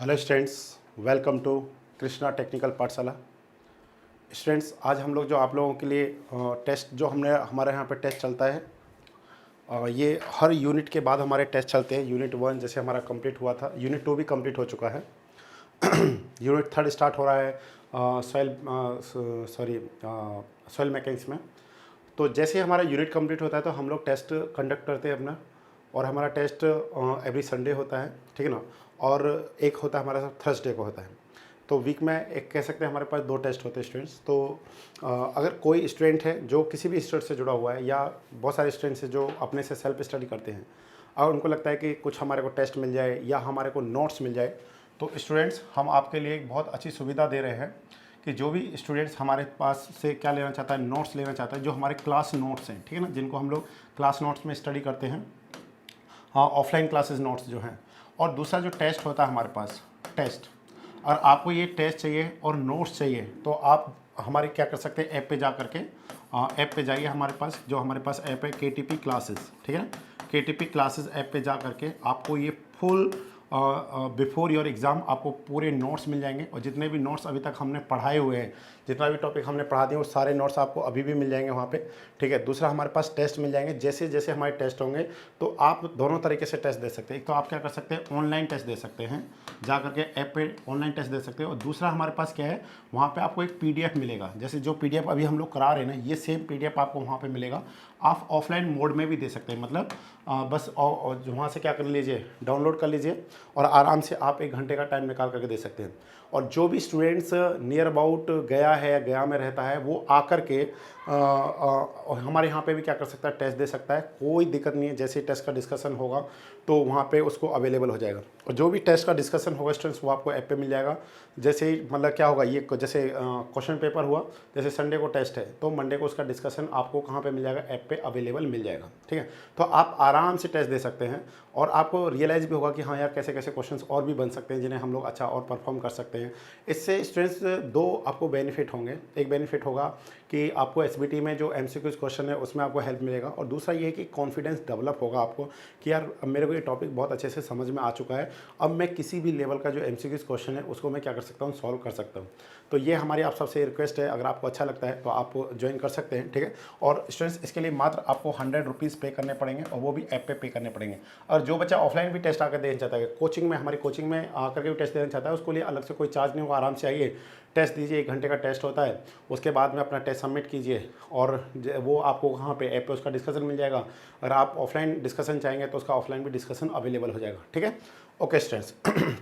Hello students, welcome to Krishna technical पाठशाला। Students, आज हम लोग जो आप लोगों के लिए टेस्ट जो हमारे यहाँ पे टेस्ट चलता है, ये हर यूनिट के बाद हमारे टेस्ट चलते हैं। यूनिट 1 जैसे हमारा कंप्लीट हुआ था, यूनिट 2 भी कंप्लीट हो चुका है। यूनिट 3 स्टार्ट हो रहा है सॉइल मैकेनिक्स में। तो जैसे ही हमारा यूनिट कंप्लीट होता है तो हम लोग टेस्ट कंडक्ट करते हैं अपना, और हमारा टेस्ट एवरी संडे होता है, ठीक है ना। और एक होता है हमारा थर्सडे को होता है। तो वीक में एक कह सकते हैं हमारे पास 2 टेस्ट होते हैं स्टूडेंट्स। तो अगर कोई स्टूडेंट है जो किसी भी इंस्टीट्यूट से जुड़ा हुआ है, या बहुत सारे स्टूडेंट्स हैं जो अपने से सेल्फ स्टडी करते हैं और उनको लगता है कि कुछ हमारे को टेस्ट मिल जाए या हमारे को नोट्स मिल जाए, तो स्टूडेंट्स हम आपके लिए एक बहुत अच्छी सुविधा दे रहे हैं कि जो भी स्टूडेंट्स हमारे पास से क्या लेना चाहता है, नोट्स लेना चाहता है, जो हमारे क्लास नोट्स हैं, ठीक है ना, जिनको हम लोग क्लास नोट्स में स्टडी करते हैं, हाँ, ऑफलाइन क्लासेस नोट्स जो हैं। और दूसरा जो टेस्ट होता है हमारे पास टेस्ट, और आपको ये टेस्ट चाहिए और नोट्स चाहिए तो आप हमारे क्या कर सकते हैं, ऐप पे जा करके ऐप पे जाइए। हमारे पास जो हमारे पास ऐप है KTP क्लासेस, ठीक है। KTP क्लासेस ऐप पे जा करके आपको ये फुल बिफोर योर एग्ज़ाम आपको पूरे नोट्स मिल जाएंगे, और जितने भी नोट्स अभी तक हमने पढ़ाए हुए हैं, जितना भी टॉपिक हमने पढ़ा दिए वो सारे नोट्स आपको अभी भी मिल जाएंगे वहाँ पे, ठीक है। दूसरा हमारे पास टेस्ट मिल जाएंगे। जैसे जैसे हमारे टेस्ट होंगे तो आप दोनों तरीके से टेस्ट दे सकते हैं। एक तो आप क्या कर सकते हैं, ऑनलाइन टेस्ट दे सकते हैं, जा करके ऐप पे ऑनलाइन टेस्ट दे सकते हैं। और दूसरा हमारे पास क्या है, वहाँ पे आपको एक PDF मिलेगा। जैसे जो PDF अभी हम लोग करा रहे हैं ना, ये सेम PDF आपको वहाँ पे मिलेगा। आप ऑफलाइन मोड में भी दे सकते हैं, मतलब बस वहाँ से क्या कर लीजिए, डाउनलोड कर लीजिए और आराम से आप 1 घंटे का टाइम निकाल करके दे सकते हैं। और जो भी स्टूडेंट्स नियर अबाउट गया है या गया में रहता है, वो आकर के हमारे यहाँ पे भी क्या कर सकता है, टेस्ट दे सकता है। कोई दिक्कत नहीं है। जैसे ही टेस्ट का डिस्कशन होगा तो वहाँ पे उसको अवेलेबल हो जाएगा, और जो भी टेस्ट का डिस्कशन होगा स्टूडेंट्स वो आपको ऐप पे मिल जाएगा। जैसे ही मतलब क्या होगा, ये जैसे क्वेश्चन पेपर हुआ, जैसे संडे को टेस्ट है तो मंडे को उसका डिस्कशन आपको कहाँ पे मिल जाएगा, ऐप पे अवेलेबल मिल जाएगा, ठीक है। तो आप आराम से टेस्ट दे सकते हैं, और आपको रियलाइज़ भी होगा कि हाँ यार, कैसे कैसे क्वेश्चंस और भी बन सकते हैं जिन्हें हम लोग अच्छा और परफॉर्म कर सकते हैं। इससे स्टूडेंट्स 2 आपको बेनिफिट होंगे। एक बेनिफिट होगा कि आपको SBT में जो MCQs क्वेश्चन है उसमें आपको हेल्प मिलेगा, और दूसरा ये है कि कॉन्फिडेंस डेवलप होगा आपको कि यार मेरे को ये टॉपिक बहुत अच्छे से समझ में आ चुका है, अब मैं किसी भी लेवल का जो MCQs क्वेश्चन है उसको मैं क्या कर सकता हूँ, सॉल्व कर सकता हूँ। तो ये हमारी आप सबसे रिक्वेस्ट है, अगर आपको अच्छा लगता है तो आप ज्वाइन कर सकते हैं, ठीक है। और स्टूडेंट्स इसके लिए मात्र आपको 100 रुपीज़ पे करने पड़ेंगे, और वो भी ऐप पे करने पड़ेंगे। और जो बच्चा ऑफलाइन भी टेस्ट आकर देना चाहता है, कोचिंग में, हमारी कोचिंग में आकर के भी टेस्ट देना चाहता है, उसको लिए अलग से कोई चार्ज नहीं होगा। आराम से आइए, टेस्ट दीजिए, 1 घंटे का टेस्ट होता है। उसके बाद में अपना टेस्ट सबमिट कीजिए, और वो आपको कहाँ पे, ऐप पे उसका डिस्कशन मिल जाएगा। अगर आप ऑफलाइन डिस्कशन चाहेंगे तो उसका ऑफलाइन भी डिस्कशन अवेलेबल हो जाएगा, ठीक है। ओके स्टूडेंट्स,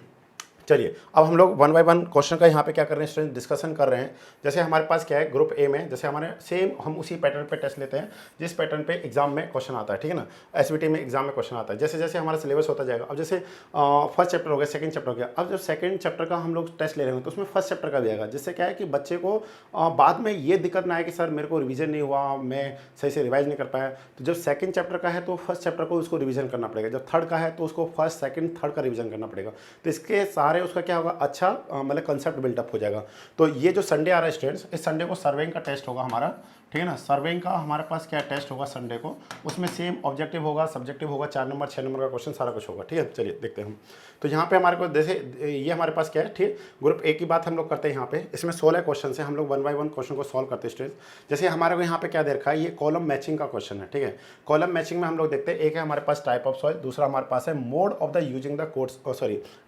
चलिए अब हम लोग 1 बाय 1 क्वेश्चन का यहाँ पे क्या कर रहे हैं स्टूडेंट, डिस्कशन कर रहे हैं। जैसे हमारे पास क्या है, ग्रुप A में जैसे हमारे सेम हम उसी पैटर्न पे टेस्ट लेते हैं जिस पैटर्न पे एग्जाम में क्वेश्चन आता है, ठीक है ना। SBT में एग्जाम में क्वेश्चन आता है, जैसे जैसे हमारा सिलेबस होता जाएगा। अब जैसे फर्स्ट चैप्टर हो गया, सेकंड चैप्टर हो गया। अब जब सेकंड चैप्टर का हम लोग टेस्ट ले रहे हैं तो उसमें फर्स्ट चैप्टर का भी आएगा, जिससे क्या है कि बच्चे को बाद में ये दिक्कत ना आए कि सर मेरे को रिवीजन नहीं हुआ, मैं सही से रिवाइज नहीं कर पाया। तो जब सेकंड चैप्टर का है तो फर्स्ट चैप्टर को उसको रिवीजन करना पड़ेगा, जब थर्ड का है तो उसको फर्स्ट सेकंड थर्ड का रिवीजन करना पड़ेगा। तो इसके सारे उसका क्या होगा, अच्छा मतलब कंसेप्ट बिल्डअप हो जाएगा। तो ये जो संडे आ रहा है स्टूडेंट्स, इस संडे को सर्वेइंग का टेस्ट होगा हमारा, ठीक है ना। सर्वेइंग का हमारे पास क्या टेस्ट होगा संडे को, उसमें सेम ऑब्जेक्टिव होगा, सब्जेक्टिव होगा, 4 नंबर 6 नंबर का क्वेश्चन सारा कुछ होगा, ठीक है। चलिए देखते हैं हम। तो यहाँ पे हमारे को जैसे ये हमारे पास क्या है, ठीक, ग्रुप A की बात हम लोग करते हैं। यहाँ पे इसमें 16 क्वेश्चन है, हम लोग 1 बाय 1 क्वेश्चन को सॉल्व करते हैं स्टूडेंट्स। जैसे हमारे को यहाँ पे क्या दे रखा है, ये कॉलम मैचिंग का क्वेश्चन है, ठीक है। कॉलम मैचिंग में हम लोग देखते हैं, एक है हमारे पास टाइप ऑफ सॉइल, दूसरा हमारे पास है mode of the using the course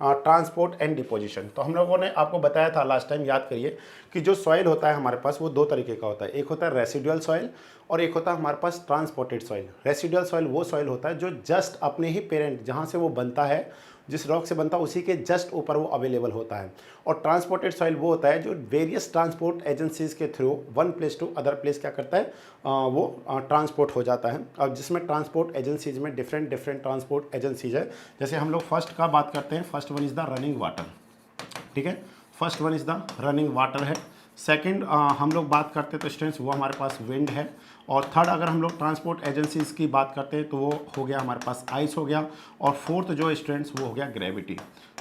transport and deposition. तो हम लोगों ने आपको बताया था लास्ट टाइम, याद करिए, कि जो सॉइल होता है हमारे पास वो 2 तरीके का होता है। एक होता है रेसिडुअल सॉइल, और एक होता है हमारे पास ट्रांसपोर्टेड सॉइल। रेसिडुअल सॉइल वो सॉइल होता है जो जस्ट अपने ही पेरेंट, जहाँ से वो बनता है, जिस रॉक से बनता है उसी के जस्ट ऊपर वो अवेलेबल होता है। और ट्रांसपोर्टेड सॉइल वो होता है जो वेरियस ट्रांसपोर्ट एजेंसीज के through one place to other place क्या करता है, वो ट्रांसपोर्ट हो जाता है। और जिसमें ट्रांसपोर्ट एजेंसीज में डिफरेंट ट्रांसपोर्ट एजेंसीज है। जैसे हम लोग फर्स्ट का बात करते हैं, first one is the running water, ठीक है। First one is the running water है। सेकंड हम लोग बात करते हैं तो स्टूडेंट्स वो हमारे पास विंड है, और थर्ड अगर हम लोग ट्रांसपोर्ट एजेंसीज की बात करते हैं तो वो हो गया हमारे पास आइस हो गया, और फोर्थ जो स्टूडेंट्स वो हो गया gravity.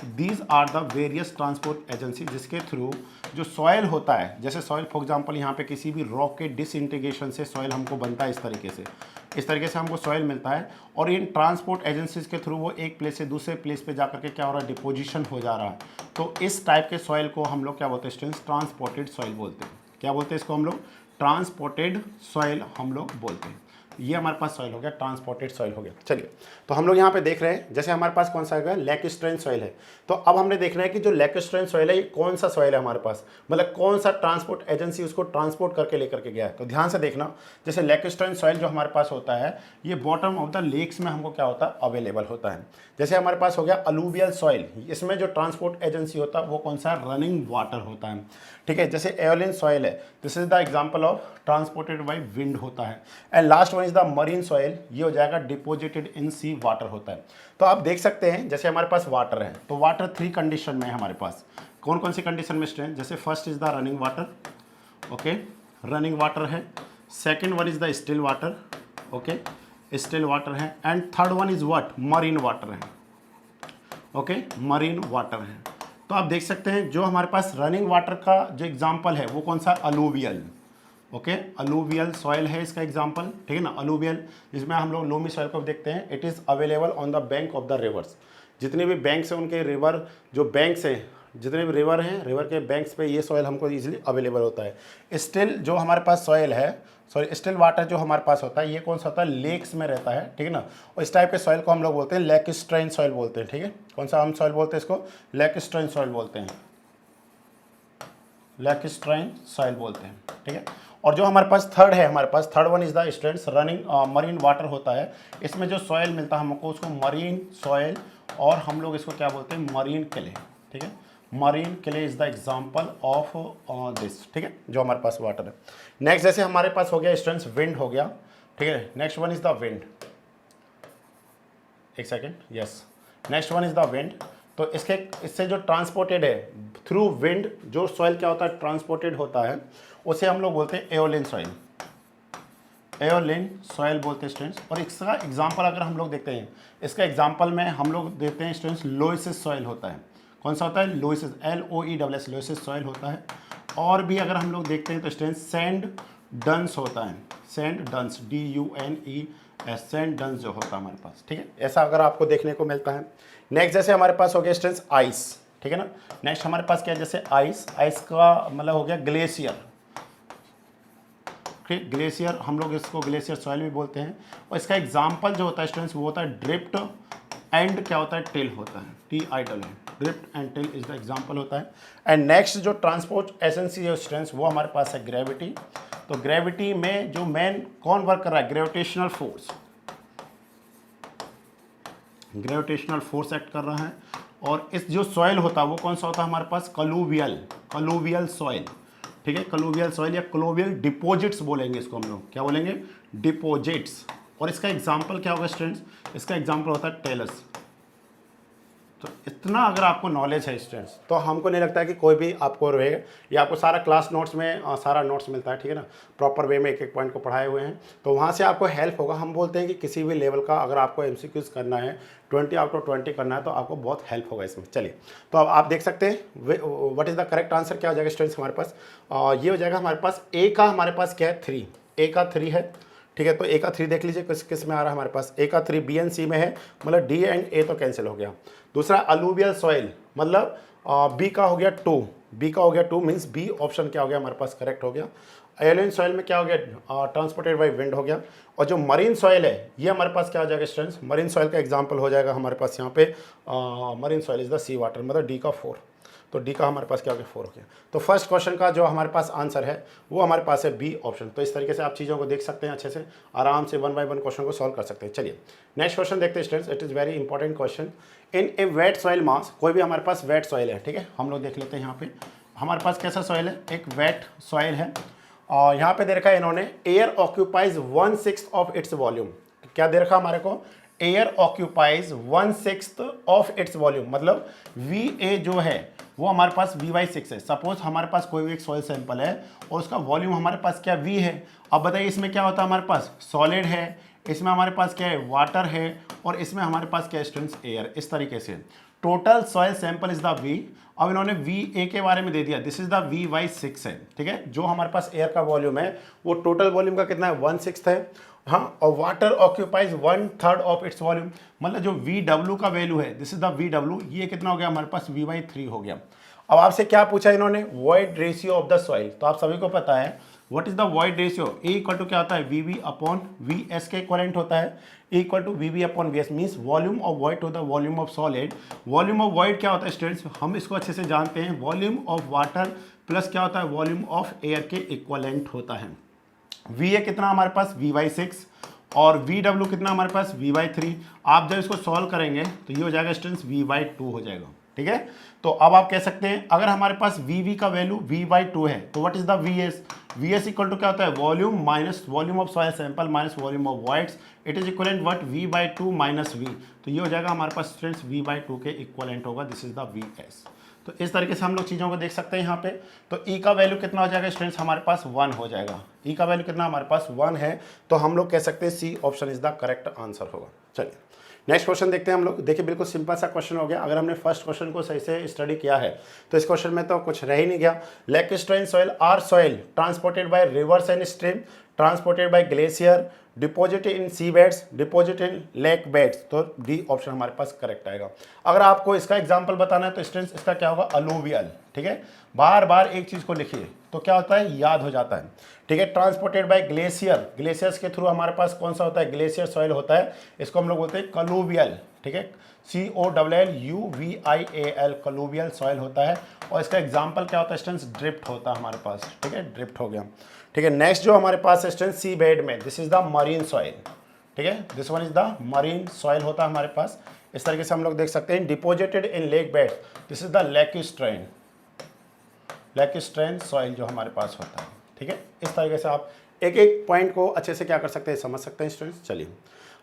These are the various transport agency जिसके थ्रू जो सॉयल होता है, जैसे सॉयल फॉर एग्जांपल यहाँ पे किसी भी रॉक के डिसइंटीग्रेशन से सॉयल हमको बनता है, इस तरीके से हमको सॉयल मिलता है, और इन ट्रांसपोर्ट एजेंसीज के थ्रू वो एक प्लेस से दूसरे प्लेस पे जाकर के क्या हो रहा है, डिपोजिशन हो जा रहा है। तो इस टाइप के सॉयल को हम लोग क्या बोलते हैं स्टूडेंट्स, ट्रांसपोर्टेड सॉयल बोलते हैं। क्या बोलते हैं इसको हम लोग, ट्रांसपोर्टेड सॉइल हम लोग बोलते हैं। ये हमारे पास सॉइल हो गया, ट्रांसपोर्टेड सॉइल हो गया। चलिए, तो हम लोग यहाँ पे देख रहे हैं जैसे हमारे पास कौन सा है, लैक्स्ट्रेन सॉइल है। तो अब हमने देखना है कि जो लैक्स्ट्रेन सॉइल है ये कौन सा सॉइल है हमारे पास, मतलब कौन सा ट्रांसपोर्ट एजेंसी उसको ट्रांसपोर्ट करके लेकर के गया है। तो ध्यान से देखना, जैसे लैक्स्ट्रेन सॉइल जो हमारे पास होता है ये बॉटम ऑफ द लेक्स में हमको क्या होता है, अवेलेबल होता है। जैसे हमारे पास हो गया अलूवियल सॉइल, इसमें जो ट्रांसपोर्ट एजेंसी होता है वो कौन सा, रनिंग वाटर होता है। ठीक है, जैसे एओलियन सॉइल है, this is the example of transported by wind होता है। And last one is the marine soil, ये हो जाएगा डिपोजिटेड इन सी वाटर होता है। तो आप देख सकते हैं जैसे हमारे पास वाटर है, तो वाटर 3 कंडीशन में है हमारे पास। कौन कौन सी कंडीशन में स्टूडेंट, जैसे first is the running water, okay, running water है। Second one is the still water, okay, still water है। And third one is what, marine water है, ओके, मरीन वाटर है। तो आप देख सकते हैं जो हमारे पास रनिंग वाटर का जो एग्जांपल है वो कौन सा, अलूवियल, ओके, अलूवियल सॉइल है इसका एग्जांपल, ठीक है ना, अलूवियल, जिसमें हम लोग लोमी सॉइल को देखते हैं। It is available on the bank of the reverse, जितने भी बैंक्स हैं उनके रिवर जो बैंक्स हैं, जितने भी रिवर हैं, रिवर के बैंक्स पे ये सॉइल हमको इजीली अवेलेबल होता है। स्टिल जो हमारे पास सॉइल है, सॉरी स्टिल वाटर जो हमारे पास होता है ये कौन सा होता है, लेक्स में रहता है, ठीक है ना। और इस टाइप के सॉइल को हम लोग बोलते हैं लैक्स्ट्रेन सॉइल बोलते हैं, ठीक है। कौन सा हम सॉइल बोलते हैं इसको, लैक्स्ट्रेन सॉइल बोलते हैं, लैक्स्ट्रेन सॉइल बोलते हैं, ठीक है। और जो हमारे पास थर्ड है, हमारे पास third one is the students running marine water होता है। इसमें जो सॉइल मिलता है हमको उसको मरीन सॉइल, और हम लोग इसको क्या बोलते हैं, मरीन क्ले, ठीक है। Marine clay is the example of this, ठीक है, जो हमारे पास वाटर है। नेक्स्ट जैसे हमारे पास हो गया स्टूडेंट्स विंड हो गया, ठीक है। Next one is the wind, एक second, yes, next one is the wind. तो इससे जो ट्रांसपोर्टेड है थ्रू विंड, जो सॉइल क्या होता है, ट्रांसपोर्टेड होता है, उसे हम लोग बोलते हैं एओलियन सॉइल, एओलियन सॉइल बोलते हैं स्टूडेंट्स। और इसका एग्जांपल अगर हम लोग देखते हैं, इसका एग्जांपल में हम लोग देते हैं स्टूडेंट्स लोइसिस सॉइल होता है। कौन सा होता है, लोइसिस, LOESS, लोइसिस सॉइल होता है। और भी अगर हम लोग देखते हैं तो स्टूडेंट्स सैंड डंस होता है, सैंड डंस, DUNES, सैंड डंस जो होता है हमारे पास, ठीक है, ऐसा अगर आपको देखने को मिलता है। नेक्स्ट जैसे हमारे पास हो गया स्टूडेंट्स आइस, ठीक है ना। नेक्स्ट हमारे पास क्या है, जैसे आइस, आइस का मतलब हो गया ग्लेशियर, ग्लेशियर, हम लोग इसको ग्लेशियर सॉइल भी बोलते हैं। और इसका एग्जांपल जो होता है स्टूडेंट्स वो होता है ड्रिफ्ट एंड क्या होता है, टिल होता है, TIL है, drift and till is the example होता है। एंड नेक्स्ट जो ट्रांसपोर्ट एजेंसी है स्टूडेंट्स वो हमारे पास है ग्रेविटी। तो ग्रेविटी में जो मेन कौन वर्क कर रहा है, gravitational force, gravitational force act कर रहा है। और इस जो सॉइल होता है वो कौन सा होता है हमारे पास, कलूवियल, कलूवियल सॉइल, ठीक है, कलूवियल सॉइल या कलूवियल डिपोजिट्स बोलेंगे इसको हम लोग, क्या बोलेंगे, डिपोजिट्स। और इसका एग्जांपल क्या होगा स्टूडेंट्स, इसका एग्जांपल होता है टेलस। तो इतना अगर आपको नॉलेज है स्टूडेंट्स तो हमको नहीं लगता है कि कोई भी आपको रहेगा, ये आपको सारा क्लास नोट्स में सारा नोट्स मिलता है, ठीक है ना, प्रॉपर वे में एक एक पॉइंट को पढ़ाए हुए हैं, तो वहाँ से आपको हेल्प होगा। हम बोलते हैं कि किसी भी लेवल का अगर आपको MCQs करना है 20 आउट ऑफ 20 करना है तो आपको बहुत हेल्प होगा इसमें। चलिए, तो अब आप देख सकते हैं what is the correct answer, क्या हो जाएगा स्टूडेंट्स हमारे पास, ये हो जाएगा हमारे पास ए का, हमारे पास क्या है 3, ए का 3 है, ठीक है। तो ए का 3 देख लीजिए किस किस में आ रहा है हमारे पास, ए का 3 B and C में है, मतलब D एंड A तो कैंसिल हो गया। दूसरा अलूवियल सॉइल, मतलब B का हो गया 2, B का हो गया 2 मीन्स B ऑप्शन क्या हो गया हमारे पास करेक्ट हो गया। एलियन सॉइल में क्या हो गया, ट्रांसपोर्टेड बाय विंड हो गया। और जो मरीन सॉइल है ये हमारे पास क्या हो जाएगा स्टूडेंट्स, मरीन सॉइल का एग्जांपल हो जाएगा हमारे पास यहाँ पे marine soil is the sea water, मतलब D का 4, तो D का हमारे पास क्या हो गया 4 हो गया। तो फर्स्ट क्वेश्चन का जो हमारे पास आंसर है वो हमारे पास है B ऑप्शन। तो इस तरीके से आप चीज़ों को देख सकते हैं, अच्छे से आराम से 1 बाय 1 क्वेश्चन को सॉल्व कर सकते हैं। चलिए नेक्स्ट क्वेश्चन देखते हैं students, it is very important question. In A wait soil मास, कोई भी हमारे पास वेट सॉइल है, ठीक है, हम लोग देख लेते हैं यहाँ पे हमारे पास कैसा सॉइल है, एक वेट सॉइल है। और यहाँ पे दे रखा है इन्होंने air occupies 1/6 of its volume. क्या दे रखा हमारे को, air occupies 1/6 of its volume, मतलब VA जो है वो हमारे पास V/6 है। सपोज हमारे पास कोई भी एक सॉइल सैंपल है और उसका वॉल्यूम हमारे पास क्या V है। अब बताइए इसमें क्या होता है, हमारे पास सॉलिड है, इसमें हमारे पास क्या है, वाटर है, और इसमें हमारे पास क्या स्टूडेंट्स, एयर। इस तरीके से total soil sample is the V। अब इन्होंने VA के बारे में दे दिया, दिस इज द V/6 है, ठीक है। जो हमारे पास एयर का वॉल्यूम है वो टोटल वॉल्यूम का कितना है, 1/6 है, हाँ। और water occupies 1/3 of its volume, मतलब जो VW का वैल्यू है, दिस इज द VW, ये कितना हो गया हमारे पास, V/3 हो गया। अब आपसे क्या पूछा इन्होंने, void ratio of the soil. तो आप सभी को पता है what is the void ratio, e equal to क्या होता है, VV/VS के इक्विवेलेंट होता है। E equal to VV/VS means volume of void to the volume of solid. Volume of void क्या होता है स्टूडेंट्स, हम इसको अच्छे से जानते हैं, वॉल्यूम ऑफ वाटर प्लस क्या होता है, वॉल्यूम ऑफ एयर के इक्विवेलेंट होता है। VA कितना हमारे पास, V/6, और VW कितना हमारे पास, V/3। आप जब इसको सॉल्व करेंगे तो ये हो जाएगा स्टूडेंट्स V/2 हो जाएगा, ठीक है। तो अब आप कह सकते हैं अगर हमारे पास VV का वैल्यू V/2 है तो what is the VS equal to क्या होता है, volume minus volume of soil sample minus volume of voids, it is equivalent what, V/2 माइनस V। तो ये हो जाएगा हमारे पास स्टूडेंट्स V/2 के इक्वलेंट होगा, दिस इज द VS। तो इस तरीके से हम लोग चीज़ों को देख सकते हैं यहाँ पे। तो E का वैल्यू कितना हो जाएगा स्टूडेंट्स, हमारे पास 1 हो जाएगा। E का वैल्यू कितना हमारे पास 1 है, तो हम लोग कह सकते हैं C option is the correct answer होगा। चलिए नेक्स्ट क्वेश्चन देखते हैं हम लोग। देखिए बिल्कुल सिंपल सा क्वेश्चन हो गया। अगर हमने फर्स्ट क्वेश्चन को सही से स्टडी किया है तो इस क्वेश्चन में तो कुछ रह ही नहीं गया। Lacustrine soil are soil transported by rivers and stream, transported by glacier, deposited in sea beds, deposited in lake beds. तो डी ऑप्शन हमारे पास करेक्ट आएगा। अगर आपको इसका एग्जांपल बताना है तो स्टूडेंट्स इसका क्या होगा, अलूवियल, ठीक है। बार बार एक चीज़ को लिखिए तो क्या होता है, याद हो जाता है, ठीक है। ट्रांसपोर्टेड बाय ग्लेशियर, ग्लेशियर्स के थ्रू हमारे पास कौन सा होता है, ग्लेशियर सॉइल होता है, इसको हम लोग बोलते हैं कलूवियल, ठीक है। COLLUVIAL कलूवियल सॉइल होता है। और इसका एग्जाम्पल क्या होता है स्टूडेंट्स, ड्रिफ्ट होता है हमारे पास, ठीक है, ड्रिफ्ट हो गया, ठीक है। नेक्स्ट जो हमारे पास स्टूडेंट्स सी बेड में, this is the marine soil, ठीक है, this one is the marine soil होता है हमारे पास। इस तरीके से हम लोग देख सकते हैं, deposited in lake bed, this is the lacustrine soil जो हमारे पास होता है, ठीक है। इस तरीके से आप एक एक पॉइंट को अच्छे से क्या कर सकते हैं, समझ सकते हैं स्टूडेंट्स। चलिए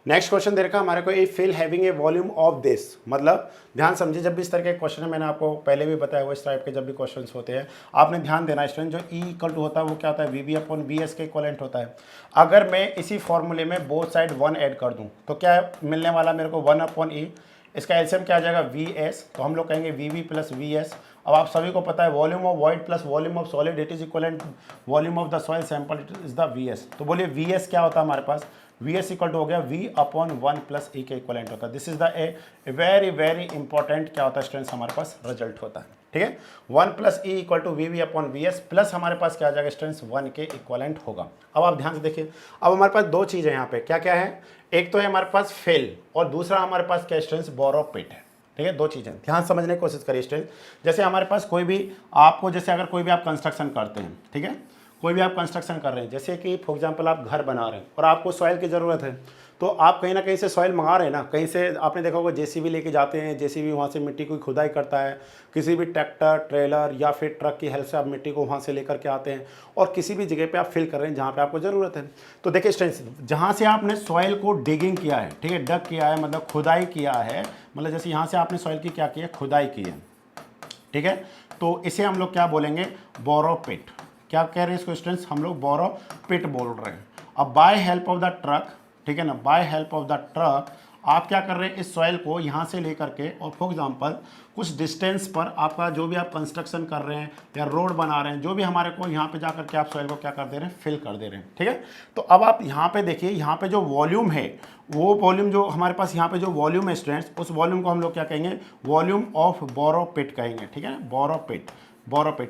नेक्स्ट क्वेश्चन दे रखा हमारे को, a fill having a volume of this, मतलब ध्यान समझिए जब भी इस तरह के क्वेश्चन है, मैंने आपको पहले भी बताया हुआ, इस टाइप के जब भी क्वेश्चंस होते हैं आपने ध्यान देना स्टूडेंट। जो E इक्वल टू होता है वो क्या होता है, VB/VS के इक्विवेलेंट होता है। अगर मैं इसी फॉर्मूले में बोथ साइड 1 ऐड कर दूं तो क्या मिलने वाला मेरे को, 1/E। इसका एलसीएम क्या आ जाएगा, VS, तो हम लोग कहेंगे VB+VS। अब आप सभी को पता है volume of void plus volume of solid it is equivalent volume of the soil sample, it is the VS। तो बोलिए VS क्या होता है हमारे पास, VS इक्वल टू हो गया V/1 + E के इक्वलेंट होता है। This is the a very very important क्या होता है स्टूडेंट्स, हमारे पास रिजल्ट होता है, ठीक है। 1 + E equal to VB/VS plus हमारे पास क्या आ जाएगा स्टूडेंट्स, 1 के इक्वलेंट होगा। अब आप ध्यान से देखिए, अब हमारे पास दो चीज़ें यहाँ पे क्या क्या है, एक तो है हमारे पास फेल और दूसरा हमारे पास क्या स्टूडेंट्स, बोरोपिट है, ठीक है। दो चीज़ें ध्यान समझने की कोशिश करिए स्टूडेंट्स। जैसे हमारे पास कोई भी आपको, जैसे अगर कोई भी आप कंस्ट्रक्शन करते हैं, ठीक है, कोई भी आप कंस्ट्रक्शन कर रहे हैं, जैसे कि फॉर एग्जांपल आप घर बना रहे हैं और आपको सॉइल की ज़रूरत है, तो आप कहीं ना कहीं से सॉइल मंगा रहे हैं ना, कहीं से आपने देखा होगा जेसीबी लेके जाते हैं, जेसीबी वहाँ से मिट्टी की खुदाई करता है, किसी भी ट्रैक्टर ट्रेलर या फिर ट्रक की हेल्प से आप मिट्टी को वहाँ से लेकर के आते हैं और किसी भी जगह पे आप फिल कर रहे हैं जहाँ पे आपको ज़रूरत है। तो देखिए स्टूडेंट्स, जहाँ से आपने सॉइल को डिगिंग किया है, ठीक है, डग किया है मतलब खुदाई किया है, मतलब जैसे यहाँ से आपने सॉइल की क्या की है, खुदाई की है, ठीक है, तो इसे हम लोग क्या बोलेंगे, बोरोपिट। क्या कह रहे हैं इसको स्टूडेंट्स, हम लोग बोरोपिट बोल रहे हैं। अब by help of the truck, ठीक है ना, by help of the truck आप क्या कर रहे हैं, इस सॉइल को यहाँ से लेकर के और फॉर एग्जांपल कुछ डिस्टेंस पर आपका जो भी आप कंस्ट्रक्शन कर रहे हैं या रोड बना रहे हैं, जो भी हमारे को यहाँ पे जाकर के आप सॉइल को क्या कर दे रहे हैं, फिल कर दे रहे हैं, ठीक है। तो अब आप यहाँ पे देखिए, यहाँ पे जो वॉल्यूम है, वो वॉल्यूम जो हमारे पास यहाँ पे जो वॉल्यूम है स्टूडेंट्स, उस वॉल्यूम को हम लोग क्या कहेंगे, वॉल्यूम ऑफ बोरोपिट कहेंगे, ठीक है, बोरोपिट।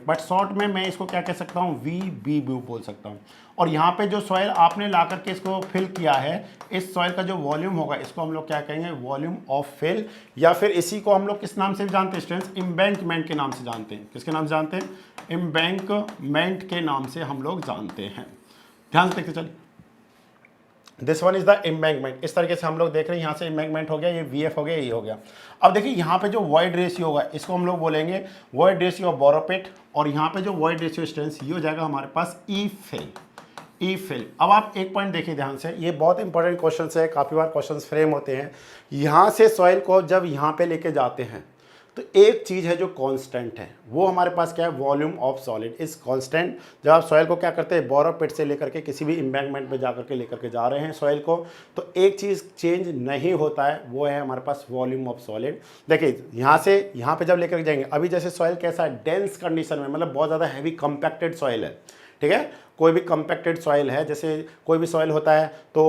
बट शॉर्ट में मैं इसको क्या कह सकता हूँ, VB बोल सकता हूँ। और यहाँ पे जो सॉइल आपने ला करके इसको फिल किया है, इस सॉइल का जो वॉल्यूम होगा इसको हम लोग क्या कहेंगे, वॉल्यूम ऑफ फिल, या फिर इसी को हम लोग किस नाम से जानते हैं स्टूडेंट्स, एम्बैंकमेंट के नाम से जानते हैं। किसके नाम से जानते हैं, एम्बैंकमेंट के नाम से हम लोग जानते हैं। ध्यान से देखते चलिए, this one is the embankment. इस तरीके से हम लोग देख रहे हैं, यहाँ से एम्बैंकमेंट हो गया, ये VF हो गया, ये हो गया। अब देखिए यहाँ पे जो वॉइड रेशियो होगा इसको हम लोग बोलेंगे वॉइड रेशियो ऑफ बोरोपिट, और यहाँ पे जो वॉइड रेशियो स्टूडेंट्स ये हो जाएगा हमारे पास E फिल। अब आप एक पॉइंट देखिए ध्यान से, ये बहुत इंपॉर्टेंट क्वेश्चन है, काफ़ी बार क्वेश्चन फ्रेम होते हैं। यहाँ से सॉइल को जब यहाँ पे लेके जाते हैं तो एक चीज़ है जो कांस्टेंट है, वो हमारे पास क्या है, volume of solid is constant. जब आप सॉइल को क्या करते हैं, बोरो पिट से लेकर के किसी भी एम्बैंकमेंट पे जाकर के लेकर के जा रहे हैं सॉइल को, तो एक चीज़ चेंज नहीं होता है, वो है हमारे पास वॉल्यूम ऑफ सॉलिड। देखिए यहाँ से यहाँ पे जब लेकर जाएंगे, अभी जैसे सॉइल कैसा है, डेंस कंडीशन में, मतलब बहुत ज़्यादा हैवी कंपैक्टेड सॉइल है, ठीक है। कोई भी कंपैक्टेड सॉइल है, जैसे कोई भी सॉइल होता है तो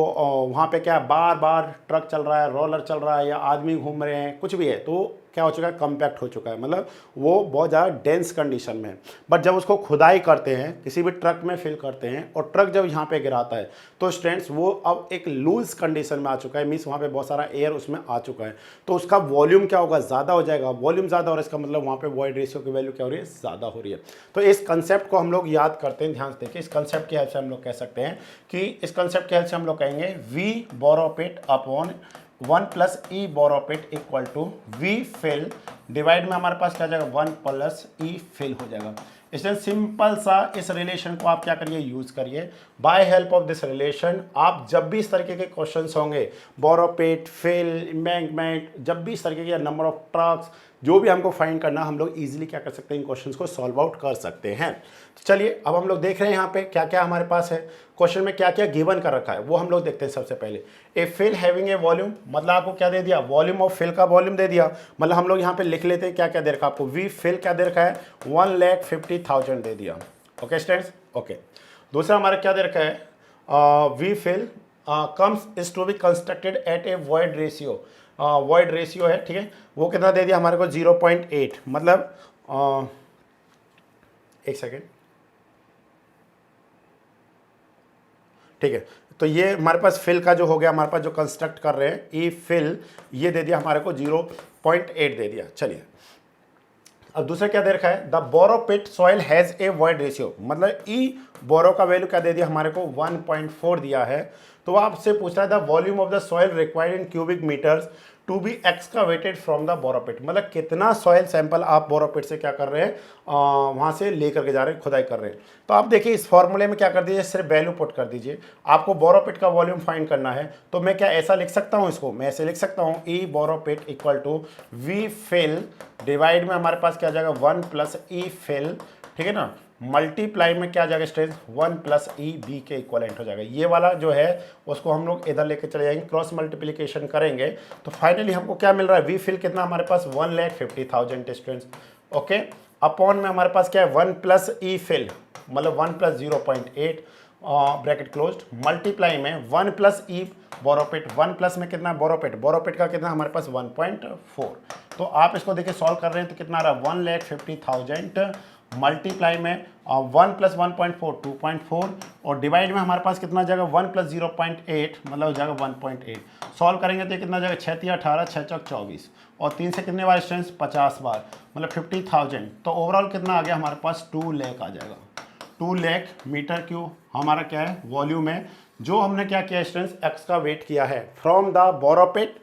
वहाँ पे क्या बार बार ट्रक चल रहा है, रोलर चल रहा है, या आदमी घूम रहे हैं, कुछ भी है, तो क्या हो चुका है, कंपैक्ट हो चुका है, मतलब वो बहुत ज़्यादा डेंस कंडीशन में है। बट जब उसको खुदाई करते हैं, किसी भी ट्रक में फिल करते हैं, और ट्रक जब यहाँ पे गिराता है, तो स्टूडेंट्स वो अब एक लूज कंडीशन में आ चुका है, मीन्स वहाँ पे बहुत सारा एयर उसमें आ चुका है, तो उसका वॉल्यूम क्या होगा, ज़्यादा हो जाएगा। वॉल्यूम ज़्यादा हो रहा है, इसका मतलब वहाँ पे वॉइड रेशियो की वैल्यू क्या हो रही है, ज़्यादा हो रही है। तो इस कंसेप्ट को हम लोग याद करते हैं, ध्यान से देखिए, इस कंसेप्ट की हेल्प से हम लोग कह सकते हैं कि इस कंसेप्ट की हेल्प से हम लोग कहेंगे V borrow pit upon 1 plus e borrow pit equal to V fill, divide में हमारे पास क्या जाएगा, 1 प्लस ई फिल हो जाएगा। इसलिए सिंपल सा इस रिलेशन को आप क्या करिए, यूज करिए। By help of this relation आप जब भी इस तरीके के क्वेश्चंस होंगे, बोरो पिट, फिल, एम्बैंकमेंट, जब भी इस तरीके के नंबर ऑफ ट्रक्स, जो भी हमको फाइंड करना, हम लोग इजीली क्या कर सकते हैं, इन क्वेश्चंस को सॉल्व आउट कर सकते हैं। तो चलिए अब हम लोग देख रहे हैं यहाँ पे क्या क्या हमारे पास है, क्वेश्चन में क्या क्या गिवन कर रखा है, वो हम लोग देखते हैं। सबसे पहले ए फिल हैविंग ए वॉल्यूम, मतलब आपको क्या दे दिया, वॉल्यूम ऑफ फिल का वॉल्यूम दे दिया, मतलब हम लोग यहाँ पे लिख लेते हैं क्या क्या दे रखा आपको, वी फिल क्या दे रखा है, 1,50,000 दे दिया। Okay students, okay. दूसरा हमारा क्या दे रखा है, V fill comes is to be constructed at a void ratio, void ratio है, ठीक है, वो कितना दे दिया हमारे को, 0.8, मतलब एक सेकेंड, ठीक है। तो ये हमारे पास फिल का जो हो गया, हमारे पास जो कंस्ट्रक्ट कर रहे हैं ई फिल, ये दे दिया हमारे को 0.8 दे दिया। चलिए अब दूसरा क्या दे रखा है, the borrow pit soil has a void ratio, मतलब ई बोरो का वैल्यू क्या दे दिया हमारे को, 1.4 दिया है। तो आपसे पूछ रहा है the volume of the soil required in cubic metres to be excavated from the borrow pit, मतलब कितना सॉइल सैंपल आप बोरो पिट से क्या कर रहे हैं, वहाँ से लेकर के जा रहे हैं, खुदाई कर रहे हैं। तो आप देखिए इस फॉर्मूले में क्या कर दीजिए, सिर्फ वैल्यू पुट कर दीजिए। आपको बोरो पिट का वॉल्यूम फाइंड करना है, तो मैं क्या ऐसा लिख सकता हूँ, इसको मैं ऐसे लिख सकता हूँ, E borrow pit equal to V fill, divide में हमारे पास क्या जाएगा, 1 प्लस ई फिल, ठीक है ना, मल्टीप्लाई में क्या जाएगा स्ट्रेंथ, 1 प्लस ई बी के इक्वलेंट हो जाएगा। ये वाला जो है उसको हम लोग इधर लेके चले जाएंगे, क्रॉस मल्टीप्लिकेशन करेंगे, तो फाइनली हमको क्या मिल रहा है, वी फिल कितना हमारे पास, 1,50,000 स्टूडेंट्स। ओके, अपॉन में हमारे पास क्या है, 1 प्लस ई फिल, मतलब 1 प्लस 0.8 ब्रैकेट क्लोज्ड, मल्टीप्लाई में 1 प्लस ई बोरोपिट, 1 प्लस में कितना बोरोपिट, बोरोपिट का कितना हमारे पास 1.4। तो आप इसको देखिए सॉल्व कर रहे हैं तो कितना आ रहा है, 1,50,000 मल्टीप्लाई में 1 प्लस 1.4 2.4, और डिवाइड में हमारे पास कितना जाएगा, 1 प्लस 0.8 मतलब हो जाएगा 1.8। सॉल्व करेंगे तो कितना जाएगा, 6 × 18 6 × 24, और 3 से कितने बार स्टूडेंट्स, 50 बार, मतलब 50,000। तो ओवरऑल कितना आ गया हमारे पास, 2 लाख आ जाएगा। 2 लाख मीटर क्यूब हमारा क्या है, वॉल्यूम है, जो हमने क्या किया स्टूडेंट्स, एक्स का वेट किया है फ्रॉम द बोरोपिट,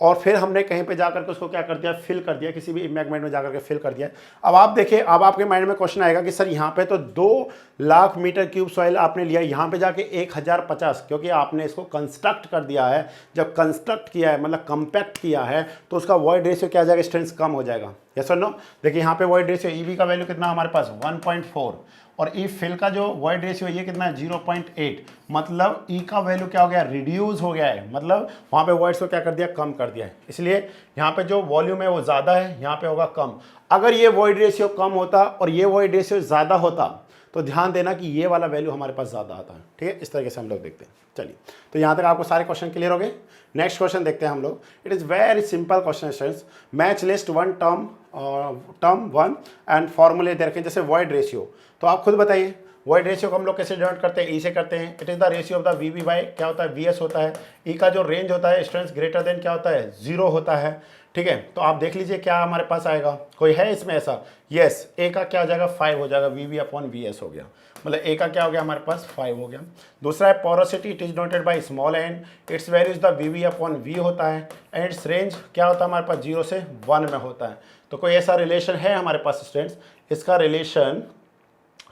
और फिर हमने कहीं पे जाकर के उसको क्या कर दिया, फिल कर दिया, किसी भी एम्बैंकमेंट में जाकर के फिल कर दिया। अब आप देखिए, अब आपके माइंड में क्वेश्चन आएगा कि सर यहाँ पे तो 2 लाख मीटर क्यूब सॉइल आपने लिया, यहाँ पे जाके 1050, क्योंकि आपने इसको कंस्ट्रक्ट कर दिया है। जब कंस्ट्रक्ट किया है मतलब कंपैक्ट किया है, तो उसका वॉइड रेशियो क्या आ जाएगा स्ट्रेंथ, कम हो जाएगा। यस और नो, देखिए यहाँ पे वॉइड रेशियो ईवी का वैल्यू कितना हमारे पास 1.4, और ई फिल का जो वॉइड रेशियो ये कितना है 0.8, मतलब ई का वैल्यू क्या हो गया, रिड्यूस हो गया है, मतलब वहाँ पे वॉइड्स को क्या कर दिया, कम कर दिया है। इसलिए यहाँ पे जो वॉल्यूम है वो ज़्यादा है, यहाँ पे होगा कम। अगर ये वॉइड रेशियो कम होता और ये वॉइड रेशियो ज़्यादा होता, तो ध्यान देना कि ये वाला वैल्यू हमारे पास ज़्यादा आता है। ठीक है, इस तरीके से हम लोग देखते हैं। चलिए, तो यहाँ तक आपको सारे क्वेश्चन क्लियर हो गए। नेक्स्ट क्वेश्चन देखते हैं हम लोग। It is very simple question. Match list one term one and फॉर्मूले दे रखें, जैसे वॉइड रेशियो। तो आप खुद बताइए वॉइड रेशियो को हम लोग कैसे डिनोट करते हैं, ई से करते हैं। It is the ratio of the V B by क्या होता है, वी एस होता है। ई का जो रेंज होता है स्ट्रेंथ ग्रेटर देन क्या होता है, 0 होता है। ठीक है, तो आप देख लीजिए क्या हमारे पास आएगा, कोई है इसमें ऐसा। यस, ए का क्या हो जाएगा, 5 हो जाएगा, V V upon V S हो गया, मतलब ए का क्या हो गया हमारे पास 5 हो गया। दूसरा है porosity, it is noted by small n, its value is the V V upon V होता है, एंड इट्स रेंज क्या होता है हमारे पास 0 से 1 में होता है। तो कोई ऐसा रिलेशन है हमारे पास स्टूडेंट्स, इसका रिलेशन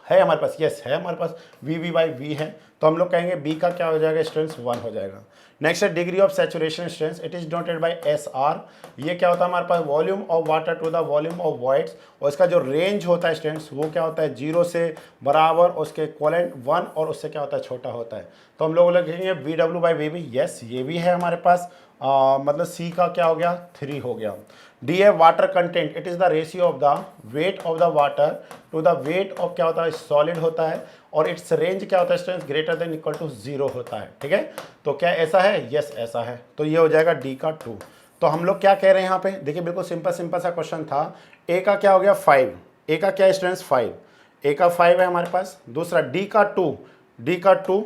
है हमारे पास, यस है हमारे पास, वी वी बाई वी है, तो हम लोग कहेंगे बी का क्या हो जाएगा स्टूडेंट्स 1 हो जाएगा। नेक्स्ट है degree of saturation students, it is denoted by SR। ये क्या होता है हमारे पास volume of water to the volume of voids, और इसका जो रेंज होता है स्टूडेंट्स वो क्या होता है 0 से बराबर, उसके इक्वलेंट 1 और उससे क्या होता है छोटा होता है। तो हम लोग लिखेंगे VW/VB। यस ये भी है हमारे पास, मतलब सी का क्या हो गया 3 हो गया। डी है water content, it is the ratio of the weight of the water to the weight of क्या होता है सॉलिड होता है, और इट्स रेंज क्या होता है students greater than equal to 0 होता है। ठीक है, तो क्या ऐसा है, यस ऐसा है, तो ये हो जाएगा डी का 2। तो हम लोग क्या कह रहे हैं यहाँ पे, देखिए बिल्कुल सिंपल सा क्वेश्चन था। ए का क्या हो गया 5, ए का क्या स्टूडेंट्स 5, ए का 5 है हमारे पास। दूसरा डी का 2, डी का 2,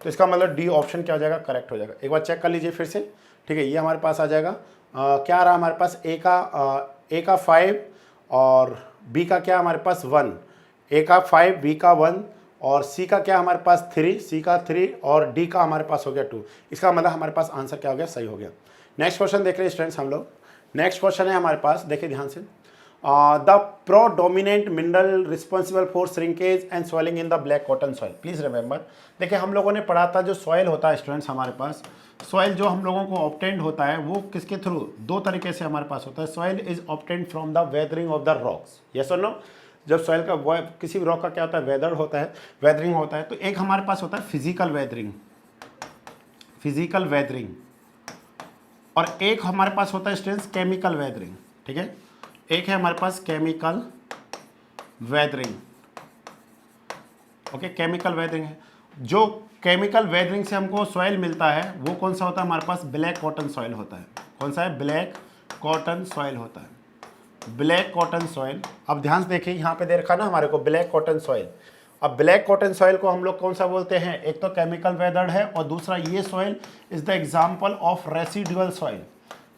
तो इसका मतलब डी ऑप्शन क्या हो जाएगा करेक्ट हो जाएगा। एक बार चेक कर लीजिए फिर से। ठीक है, ये हमारे पास आ जाएगा क्या रहा हमारे पास, ए का 5 और बी का क्या हमारे पास 1, ए का 5 बी का 1 और सी का क्या हमारे पास 3, सी का 3 और डी का हमारे पास हो गया 2। इसका मतलब हमारे पास आंसर क्या हो गया सही हो गया। नेक्स्ट क्वेश्चन देख रहे हैं स्टूडेंट्स हम लोग। नेक्स्ट क्वेश्चन है हमारे पास, देखिए ध्यान से, the predominant mineral responsible for shrinkage and swelling in the black cotton soil. Please remember, देखिए हम लोगों ने पढ़ा था जो सॉइल होता है स्टूडेंट्स हमारे पास, सॉइल जो हम लोगों को ऑब्टेंड होता है वो किसके थ्रू, दो तरीके से हमारे पास होता है। Soil is obtained from the weathering of the rocks, yes और नो। जब सॉइल का किसी भी रॉक का क्या होता है वेदर होता है, वेदरिंग होता है, तो एक हमारे पास होता है फिजिकल वेदरिंग, फिजिकल वेदरिंग, और एक हमारे पास होता है स्टूडेंट्स केमिकल वेदरिंग। ठीक है, एक है हमारे पास chemical weathering, okay chemical weathering है। जो केमिकल वेदरिंग से हमको सॉइल मिलता है वो कौन सा होता है हमारे पास, ब्लैक कॉटन सॉइल होता है। कौन सा है, ब्लैक कॉटन सॉइल होता है, ब्लैक कॉटन सॉइल। अब ध्यान से देखिए यहाँ पे दे रखा ना हमारे को ब्लैक कॉटन सॉइल। अब ब्लैक कॉटन सॉइल को हम लोग कौन सा बोलते हैं, एक तो केमिकल वेदर्ड है और दूसरा ये soil is the example of residual soil.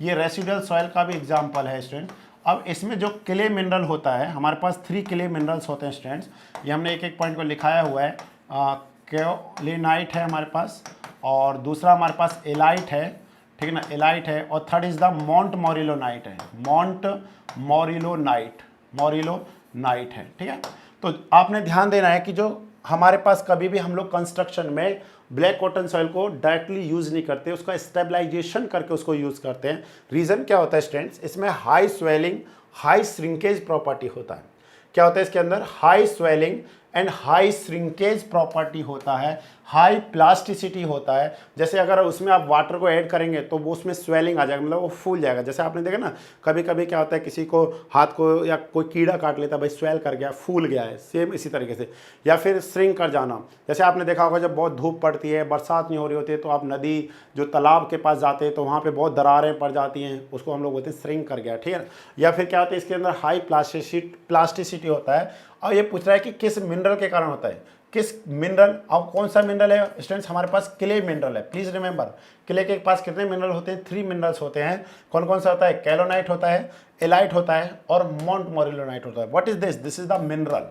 ये रेसिडुअल सॉइल का भी एग्जाम्पल है स्टूडेंट। अब इसमें जो क्ले मिनरल होता है हमारे पास 3 क्ले मिनरल्स होते हैं स्टूडेंट्स, ये हमने एक एक पॉइंट को लिखाया हुआ है। केओलिनाइट है हमारे पास, और दूसरा हमारे पास एलाइट है, ठीक है ना, एलाइट है, और थर्ड इज द मॉन्ट मोरिलोनाइट है, मॉन्ट मोरिलोनाइट, मोरिलोनाइट है। ठीक है, तो आपने ध्यान देना है कि जो हमारे पास कभी भी हम लोग कंस्ट्रक्शन में ब्लैक कॉटन सॉइल को डायरेक्टली यूज़ नहीं करते, उसका स्टेबलाइजेशन करके उसको यूज़ करते हैं। रीज़न क्या होता है स्टूडेंट्स, इसमें high swelling high shrinkage property होता है। क्या होता है इसके अंदर, high swelling and high shrinkage property होता है, हाई प्लास्टिसिटी होता है। जैसे अगर उसमें आप वाटर को ऐड करेंगे तो वो उसमें स्वेलिंग आ जाएगा, मतलब वो फूल जाएगा। जैसे आपने देखा ना कभी कभी क्या होता है किसी को हाथ को या कोई कीड़ा काट लेता है, भाई स्वेल कर गया, फूल गया है, सेम इसी तरीके से। या फिर श्रिंक कर जाना, जैसे आपने देखा होगा जब बहुत धूप पड़ती है, बरसात नहीं हो रही होती है, तो आप नदी जो तालाब के पास जाते हैं तो वहाँ पर बहुत दरारें पड़ जाती हैं, उसको हम लोग बोलते हैं श्रिंक कर गया। ठीक है, या फिर क्या होता है इसके अंदर हाई प्लास्टिसिटी होता है। और ये पूछ रहा है कि किस मिनरल के कारण होता है, किस मिनरल। अब कौन सा मिनरल है स्टूडेंट्स, हमारे पास क्ले मिनरल है। प्लीज रिमेंबर, क्ले के पास कितने मिनरल होते हैं, 3 मिनरल्स होते हैं। कौन कौन सा होता है, कैलोनाइट होता है, एलाइट होता है और मॉन्ट मोरिलोनाइट होता है। What is this, this is the mineral.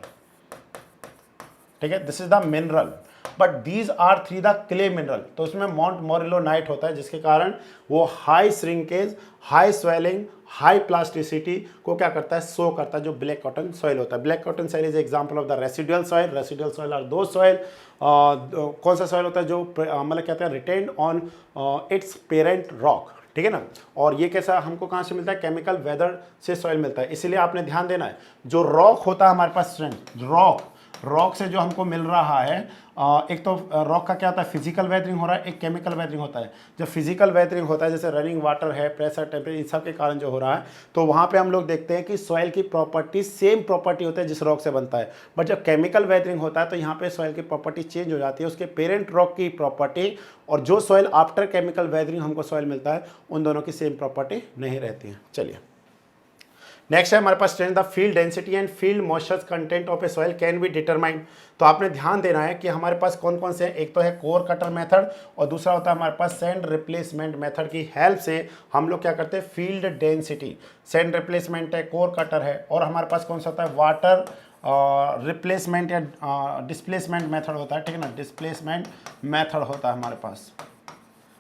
ठीक है, this is the mineral, but these are 3 the clay mineral. तो उसमें मॉन्ट मोरिलोनाइट होता है जिसके कारण वो high shrinkage, high swelling, high plasticity को क्या करता है, शो करता है, जो ब्लैक कॉटन सॉइल होता है। Black cotton soil is example of the residual soil. Residual soil are दो सॉइल, कौन सा सॉइल होता है जो मतलब कहते हैं retained on its parent rock. ठीक है ना, और ये कैसा हमको कहाँ से मिलता है, केमिकल वेदर से सॉइल मिलता है। इसीलिए आपने ध्यान देना है, जो रॉक होता है हमारे पास स्टूडेंट, रॉक से जो हमको मिल रहा है, एक तो रॉक का क्या होता है फिजिकल वेदरिंग हो रहा है, एक केमिकल वेदरिंग होता है। जब फिजिकल वेदरिंग होता है जैसे रनिंग वाटर है, प्रेशर, टेम्परेचर, इन सब के कारण जो हो रहा है, तो वहाँ पे हम लोग देखते हैं कि सॉइल की प्रॉपर्टी सेम प्रॉपर्टी होता है जिस रॉक से बनता है। बट जब केमिकल वेदरिंग होता है तो यहाँ पे सॉइल की प्रॉपर्टी चेंज हो जाती है, उसके पेरेंट रॉक की प्रॉपर्टी और जो सॉइल आफ्टर केमिकल वेदरिंग हमको सॉइल मिलता है उन दोनों की सेम प्रॉपर्टी नहीं रहती है। चलिए नेक्स्ट है हमारे पास student, the field density and field moisture content of a soil can be determined. तो आपने ध्यान देना है कि हमारे पास कौन कौन से हैं, एक तो है कोर कटर मेथड और दूसरा होता है हमारे पास सैंड रिप्लेसमेंट मेथड की हेल्प से हम लोग क्या करते हैं फील्ड डेंसिटी। सैंड रिप्लेसमेंट है, कोर कटर है, और हमारे पास कौन सा होता है वाटर रिप्लेसमेंट या डिस्प्लेसमेंट मेथड होता है। ठीक है ना, डिस्प्लेसमेंट मेथड होता है हमारे पास।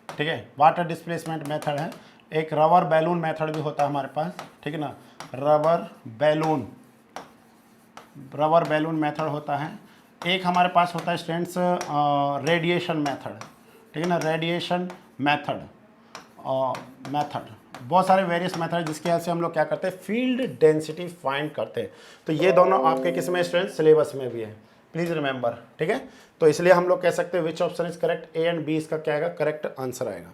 ठीक है, वाटर डिस्प्लेसमेंट मेथड है। एक रबर बैलून मेथड भी होता है हमारे पास। ठीक है ना, रबर बैलून मेथड होता है। एक हमारे पास होता है स्टूडेंट्स रेडिएशन मेथड, ठीक है ना, रेडिएशन मेथड बहुत सारे वेरियस मेथड जिसके हेल्प से हम लोग क्या करते हैं, फील्ड डेंसिटी फाइंड करते हैं। तो ये दोनों आपके किस में स्टूडेंट, सिलेबस में भी है, प्लीज रिमेंबर, ठीक है। तो इसलिए हम लोग कह सकते हैं which option is correct, A and B इसका क्या आएगा, करेक्ट आंसर आएगा।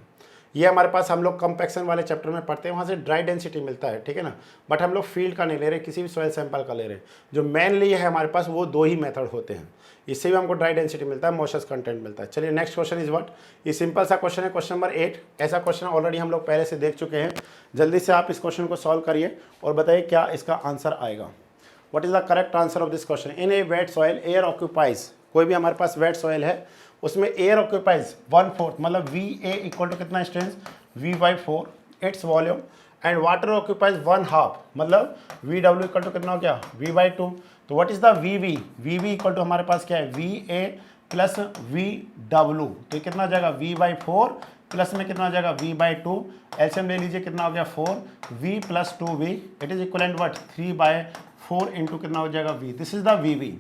ये हमारे पास हम लोग कंपैक्शन वाले चैप्टर में पढ़ते हैं, वहाँ से ड्राई डेंसिटी मिलता है, ठीक है ना, बट हम लोग फील्ड का नहीं ले रहे, किसी भी सॉइल सैंपल का ले रहे हैं। जो मेनली है हमारे पास वो दो ही मेथड होते हैं, इससे भी हमको ड्राई डेंसिटी मिलता है, मॉइस्चर कंटेंट मिलता है। चलिए नेक्स्ट क्वेश्चन इज व्हाट, ये सिंपल सा क्वेश्चन है, क्वेश्चन नंबर 8। ऐसा क्वेश्चन ऑलरेडी हम लोग पहले से देख चुके हैं। जल्दी से आप इस क्वेश्चन को सॉल्व करिए और बताइए क्या इसका आंसर आएगा। What is the correct answer of this question, in A wait soil air occupies, कोई भी हमारे पास वेट सॉइल है उसमें एयर ऑक्यूपाइज 1/4 मतलब वी ए इक्वल टू कितना strength, V/4 its volume, and water occupies 1/2 मतलब VW इक्वल टू कितना हो गया, V/2। तो what is the VV, VV equal to हमारे पास क्या है, VA प्लस VW, तो कितना हो जाएगा V/4 प्लस में कितना हो जाएगा V/2, एलसीएम ले लीजिए कितना हो गया 4, V plus 2V it is equivalent what 3/4 into कितना हो जाएगा V, this is the VV।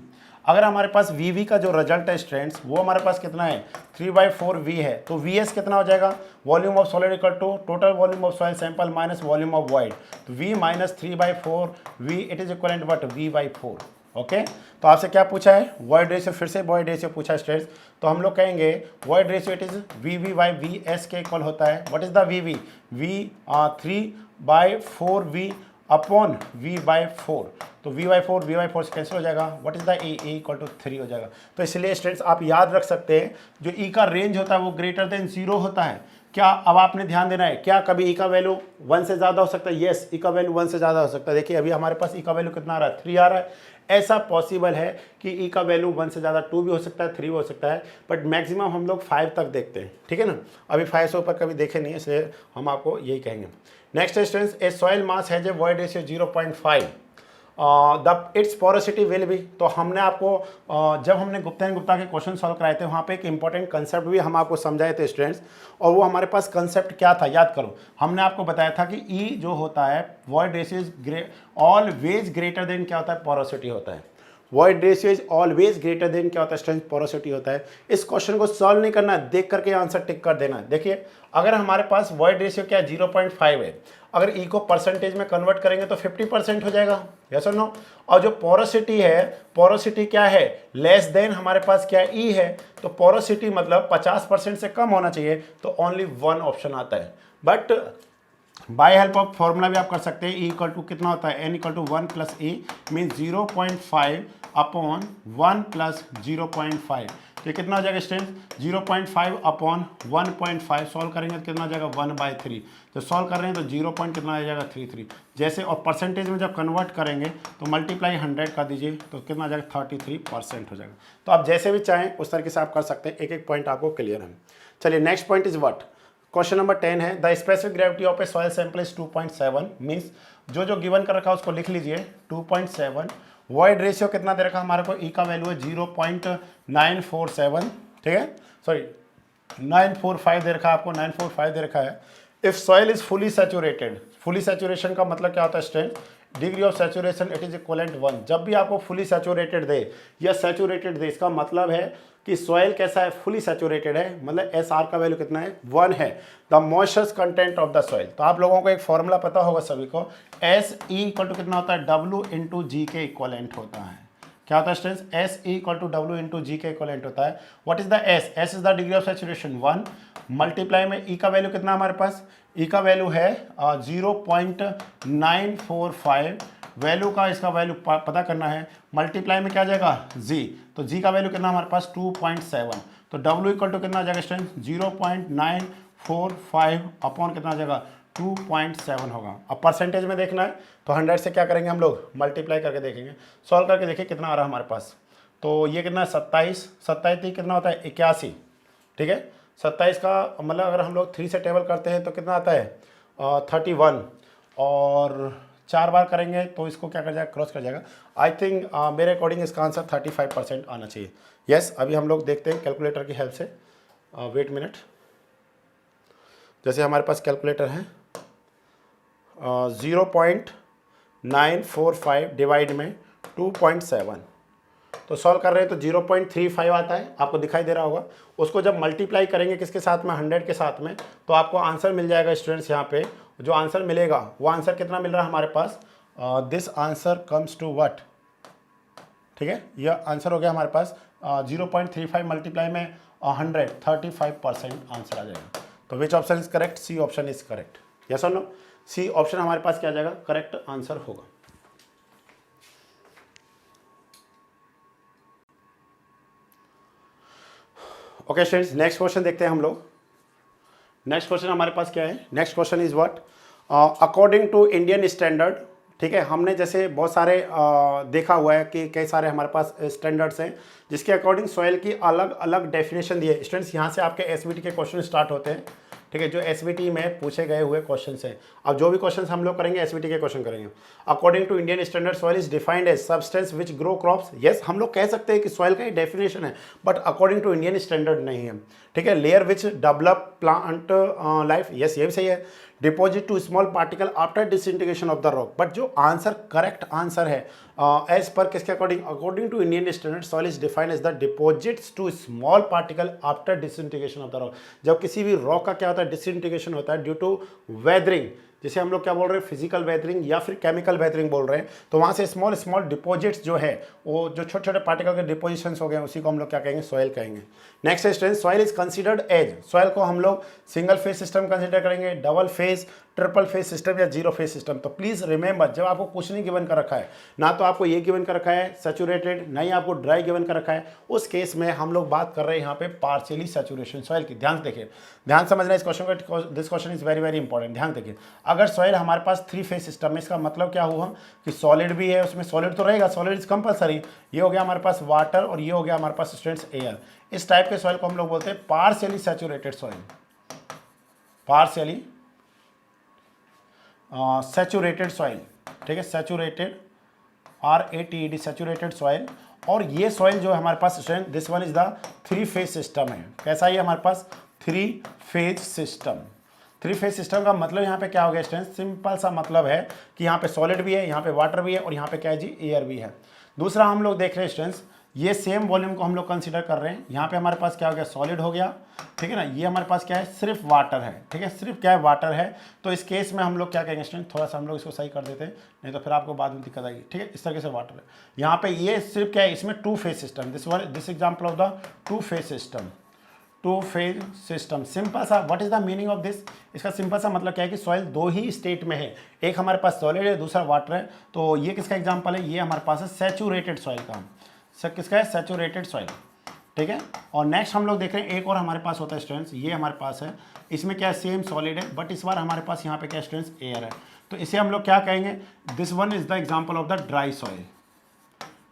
अगर हमारे पास VV का जो रिजल्ट है स्ट्रेंथ वो हमारे पास कितना है 3/4V है, तो VS कितना हो जाएगा, volume of solid equal to total volume of soil sample minus volume of void, तो V minus 3/4V it is equivalent what V/4। Okay, तो आपसे क्या पूछा है, वॉइड रेशियो, फिर से वॉइड रेशियो पूछा है स्ट्रेंथ, तो हम लोग कहेंगे void ratio it is VV/VS के इक्वल होता है। What is the VV, V 3/4V upon V/4, तो V/4 से कैंसिल हो जाएगा। What is the e equal to 3 हो जाएगा। तो इसलिए स्टूडेंट्स आप याद रख सकते हैं जो ई का रेंज होता है वो ग्रेटर देन 0 होता है। क्या अब आपने ध्यान देना है, क्या कभी ई का वैल्यू 1 से ज़्यादा हो सकता है, यस ई का वैल्यू 1 से ज़्यादा हो सकता है। देखिए अभी हमारे पास ई का वैल्यू कितना आ रहा है, 3 आ रहा है, ऐसा पॉसिबल है कि ई का वैल्यू 1 से ज़्यादा 2 भी हो सकता है, 3 भी हो सकता है, बट मैक्सिमम हम लोग 5 तक देखते हैं, ठीक है ना। अभी 5 से ऊपर कभी देखे नहीं, इसलिए हम आपको यही कहेंगे। नेक्स्ट स्टूडेंट्स, ए सॉइल मास है जो void ratio 0.5 the it's porosity will be. तो हमने आपको जब हमने गुप्ता एंड गुप्ता के क्वेश्चन सॉल्व कराए थे वहाँ पे एक इंपॉर्टेंट कंसेप्ट भी हम आपको समझाए थे स्टूडेंट्स, और वो हमारे पास कंसेप्ट क्या था याद करो। हमने आपको बताया था कि ई जो होता है void ratio is always greater than क्या होता है, पोरोसिटी होता है। Void ratio is always greater than क्या होता है स्ट्रेंथ, पोरोसिटी होता है। इस क्वेश्चन को सॉल्व नहीं करना है, देख करके आंसर टिक कर देना है। देखिए अगर हमारे पास वॉइड रेशियो क्या है 0.5 है, अगर ई को परसेंटेज में कन्वर्ट करेंगे तो 50% हो जाएगा, यस और नो। और जो पोरोसिटी है, पोरोसिटी क्या है, लेस देन हमारे पास क्या ई है, तो पोरोसिटी मतलब 50% से कम होना चाहिए, तो ओनली 1 ऑप्शन आता है। But by help of formula भी आप कर सकते हैं, ई इक्वल टू कितना होता है, n equal to 1 plus e mean 0.5 upon 1 plus 0.5, तो कितना हो जाएगा स्टूडेंट 0.5 अपॉन 1.5, सॉल्व करेंगे तो कितना हो जाएगा 1/3, तो सॉल्व कर रहे हैं तो 0. कितना आ जाएगा 33 जैसे, और परसेंटेज में जब कन्वर्ट करेंगे तो मल्टीप्लाई 100 कर दीजिए तो कितना आ जाएगा 33% हो जाएगा। तो आप जैसे भी चाहें उस तरीके से आप कर सकते हैं, एक एक पॉइंट आपको क्लियर है। चलिए next point is what, question number 10 है the specific gravity of a soil sample is 2.7 means जो गिवन कर रखा है उसको लिख लीजिए 2.7। वॉइड रेशियो कितना दे रखा है हमारे को, ई का वैल्यू है 0.947, ठीक है, सॉरी 945 दे रखा है आपको, 945 दे रखा है। If soil is fully saturated, fully saturation का मतलब क्या होता है strength, degree of saturation it is equivalent 1। जब भी आपको फुली सैचुरेटेड दे या सैचुरेटेड दे, इसका मतलब है कि सॉइल कैसा है, फुली सैचुरेटेड है, मतलब एस आर का वैल्यू कितना है 1 है, the moisture content of the soil. तो आप लोगों को एक फॉर्मूला पता होगा सभी को, एस ई इक्वल टू कितना होता है, डब्ल्यू इंटू जी के इक्वलेंट होता है। क्या होता है students, S e equal to डब्ल्यू इंटू जी के इक्वलेंट होता है। What is the S, S is the degree of saturation 1 multiply में ई का वैल्यू कितना हमारे पास, ई का वैल्यू है 0.945, वैल्यू का इसका वैल्यू पता करना है, मल्टीप्लाई में क्या आ जाएगा जी, तो जी का वैल्यू कितना हमारे पास 2.7, तो डब्ल्यू इक्वल टू कितना आ जाएगा स्टूडेंट 0.945 अपॉन कितना आ जाएगा 2.7 होगा। अब परसेंटेज में देखना है तो 100 से क्या करेंगे हम लोग मल्टीप्लाई करके देखेंगे, सॉल्व करके देखिए कितना आ रहा है हमारे पास। तो ये कितना 27 कितना होता है 81, ठीक है, 27 का मतलब अगर हम लोग 3 से टेबल करते हैं तो कितना आता है 31, और 4 बार करेंगे तो इसको क्या कर जाएगा, क्रॉस कर जाएगा। आई थिंक मेरे अकॉर्डिंग इसका आंसर 35% आना चाहिए। यस अभी हम लोग देखते हैं कैलकुलेटर की हेल्प से, वेट मिनट, जैसे हमारे पास कैलकुलेटर है 0.945 डिवाइड में 2.7, तो सॉल्व कर रहे हैं तो 0.35 आता है, आपको दिखाई दे रहा होगा। उसको जब मल्टीप्लाई करेंगे किसके साथ में, 100 के साथ में, तो आपको आंसर मिल जाएगा स्टूडेंट्स। यहाँ पे जो आंसर मिलेगा वो आंसर कितना मिल रहा है हमारे पास, this answer comes to what, ठीक है, यह आंसर हो गया हमारे पास 0.35 मल्टीप्लाई में 100, 35% आंसर आ जाएगा। तो which option is correct, C option is correct, yes और नो, सी ऑप्शन हमारे पास क्या आ जाएगा, करेक्ट आंसर होगा। ओके स्टूडेंट्स, नेक्स्ट क्वेश्चन देखते हैं हम लोग। नेक्स्ट क्वेश्चन हमारे पास क्या है, next question is what, according to Indian standard, ठीक है, हमने जैसे बहुत सारे देखा हुआ है कि कई सारे हमारे पास स्टैंडर्ड्स हैं जिसके अकॉर्डिंग सॉइल की अलग अलग डेफिनेशन दी है। स्टूडेंट्स यहाँ से आपके एसबीटी के क्वेश्चन स्टार्ट होते हैं, ठीक है, जो एसबीटी में पूछे गए हुए क्वेश्चंस हैं। अब जो भी क्वेश्चंस हम लोग करेंगे एसबीटी के क्वेश्चन करेंगे। According to Indian standard soil is defined as substance which grow crops, yes हम लोग कह सकते हैं कि सॉइल का ही डेफिनेशन है, but according to Indian standard नहीं है, ठीक है। Layer which develop plant life, yes ये भी सही है। Deposit to small particle after disintegration of the rock, but जो आंसर करेक्ट आंसर है एज पर किसके according, according to Indian standard soil is defined as the deposits to small particle after disintegration of the rock. जब किसी भी rock का क्या होता है, डिसइंटीग्रेशन होता है ड्यू टू वेदरिंग, जिसे हम लोग क्या बोल रहे हैं, फिजिकल वेदरिंग या फिर केमिकल वेदरिंग बोल रहे हैं, तो वहाँ से स्मॉल स्मॉल डिपॉजिट्स जो है वो जो छोटे छोटे पार्टिकल के डिपोजिशंस हो गए उसी को हम लोग क्या कहेंगे, सॉइल कहेंगे। Next student, soil is considered as, soil को हम लोग सिंगल फेज सिस्टम कंसीडर करेंगे, double phase, triple phase system या जीरो फेज सिस्टम। तो प्लीज रिमेंबर, जब आपको कुछ नहीं गिवन कर रखा है, ना तो आपको ये गिवन कर रखा है सैचुरेटेड, ना ही आपको ड्राई गिवन कर रखा है, उस केस में हम लोग बात कर रहे हैं यहाँ पे पार्शियली सैचुरेशन सॉइल की। ध्यान से देखिए, ध्यान समझना इस क्वेश्चन को, this question is very very important. ध्यान देखिए, अगर सॉइल हमारे पास 3 फेज सिस्टम है, इसका मतलब क्या हुआ कि सॉलिड भी है, उसमें सॉलिड तो रहेगा, सॉलिड इज कंपलसरी, ये हो गया हमारे पास वाटर और ये हो गया हमारे पास स्टूडेंट्स एयर। इस टाइप के सॉइल को हम लोग बोलते हैं partially saturated soil, partially saturated soil, ठीक है, सैचुरेटेड RATED सैचुरेटेड सॉइल। और ये सॉइल जो है हमारे पास student, this one is the 3 phase system है। कैसा है हमारे पास 3 फेज सिस्टम। 3 फेज सिस्टम का मतलब यहाँ पे क्या हो गया स्टूडेंट, सिंपल सा मतलब है कि यहाँ पे सॉलिड भी है, यहाँ पे वाटर भी है और यहाँ पे क्या है जी, एयर भी है। दूसरा हम लोग देख रहे हैं स्टूडेंट्स, ये सेम वॉल्यूम को हम लोग कंसीडर कर रहे हैं। यहाँ पे हमारे पास क्या हो गया, सॉलिड हो गया, ठीक है ना, ये हमारे पास क्या है, सिर्फ वाटर है, ठीक है, सिर्फ क्या है, वाटर है। तो इस केस में हम लोग क्या कहेंगे स्टूडेंट, थोड़ा सा हम लोग इसको सही कर देते हैं, नहीं तो फिर आपको बाद में दिक्कत आएगी, ठीक है। इस तरीके से वाटर है, यहाँ पे ये सिर्फ क्या है, इसमें 2 phase system, this example of the 2 phase system, 2 phase system. Simple सा, what is the meaning of this, इसका सिंपल सा मतलब क्या है कि सॉइल 2 ही स्टेट में है, एक हमारे पास सॉलिड है, दूसरा वाटर है। तो ये किसका एग्जाम्पल है, ये हमारे पास है सैचुरेटेड सॉइल का, किसका है, सैचुरेटेड सॉइल, ठीक है। और नेक्स्ट हम लोग देख रहे हैं, एक और हमारे पास होता है स्टूडेंट्स, ये हमारे पास है, इसमें क्या है, सेम सॉलिड है, बट इस बार हमारे पास यहाँ पे क्या स्टूडेंट्स, एयर है। तो इसे हम लोग क्या कहेंगे, this one is the example of the dry soil,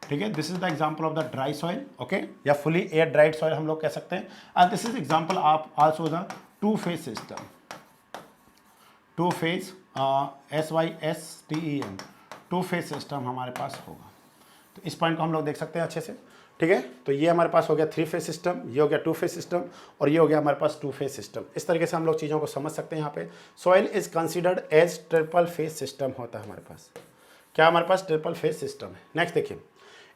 ठीक है, this is the example of the dry soil, okay, या फुली एयर ड्राइड सॉइल हम लोग कह सकते हैं। And this is example of also the 2 phase system, 2 phase SYSTEM, 2 phase system हमारे पास होगा। तो इस पॉइंट को हम लोग देख सकते हैं अच्छे से, ठीक है। तो ये हमारे पास हो गया 3 फेज सिस्टम, ये हो गया 2 फेज सिस्टम और ये हो गया हमारे पास 2 फेज सिस्टम। इस तरीके से हम लोग चीज़ों को समझ सकते हैं। यहाँ पे soil is considered as triple phase system होता है हमारे पास, क्या हमारे पास ट्रिपल फेज सिस्टम है। नेक्स्ट देखिए,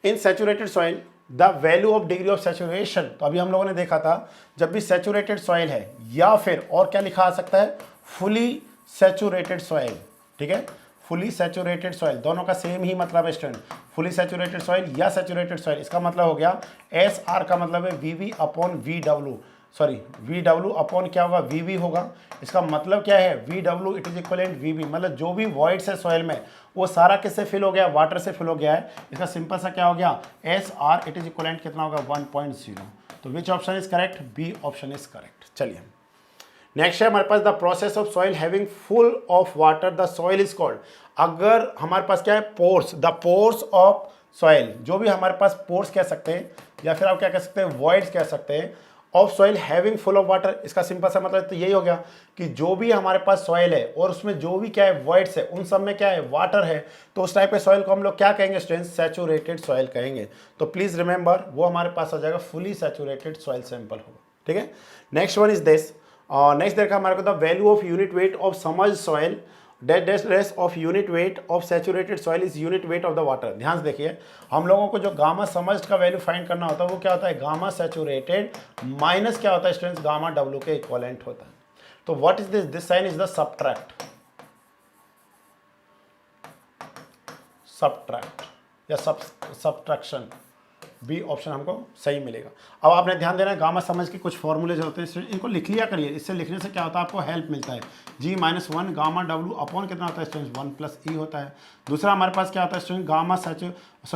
in saturated soil the value of degree of saturation, तो अभी हम लोगों ने देखा था जब भी सैचुरेटेड सॉइल है या फिर और क्या लिखा आ सकता है, फुली सैचुरेटेड सॉइल, ठीक है, फुली सैचुरेटेड सॉइल, दोनों का सेम ही मतलब है स्टूडेंट, फुली सैचुरेटेड सॉइल या सैचुरेटेड सॉइल। इसका मतलब हो गया SR का मतलब है VV upon VW, sorry VW upon क्या होगा, VV होगा। इसका मतलब क्या है, VW it is equivalent VV, मतलब जो भी वॉइड्स है सॉइल में वो सारा किससे फिल हो गया, वाटर से फिल हो गया है। इसका सिंपल सा क्या हो गया, SR इट इज इक्वलेंट कितना होगा, 1.0। तो which option is correct, B option is correct. चलिए नेक्स्ट है हमारे पास the process of soil having full of water the soil is called. अगर हमारे पास क्या है, pores, the pores of soil, जो भी हमारे पास पोर्स कह सकते हैं या फिर आप क्या कह सकते हैं, वॉइड्स कह सकते हैं of soil having full of water. इसका सिंपल सा मतलब तो यही हो गया कि जो भी हमारे पास सॉइल है और उसमें जो भी क्या है, वॉइड्स है, उन सब में क्या है, वाटर है, तो उस टाइप के सॉइल को हम लोग क्या कहेंगे स्टूडेंट्स, सैचुरेटेड सॉइल कहेंगे। तो प्लीज रिमेंबर वो हमारे पास आ जाएगा फुली सैचुरेटेड सॉइल सैंपल होगा, ठीक है। Next one is this, next देखा हमारे को the value of unit weight of submerged soil less of unit weight of saturated soil is unit weight of the water. ध्यान से देखिए, हम लोगों को जो गामा समझ का वैल्यू फाइंड करना होता है वो क्या होता है, गामा सैचुरेटेड माइनस क्या होता है स्टूडेंट्स, गामा डब्ल्यू के इक्विवेलेंट होता है। तो what is this sign is the subtract या सबट्रैक्शन। बी ऑप्शन हमको सही मिलेगा। अब आपने ध्यान देना है, गामा समझ के कुछ फॉर्मूले जो होते हैं इनको लिख लिया करिए, इससे लिखने से क्या होता है आपको हेल्प मिलता है। G-1 गामा डब्ल्यू अपॉन कितना होता है स्टूडेंट्स, 1 प्लस ई होता है। दूसरा हमारे पास क्या होता है स्टूडेंट, गामा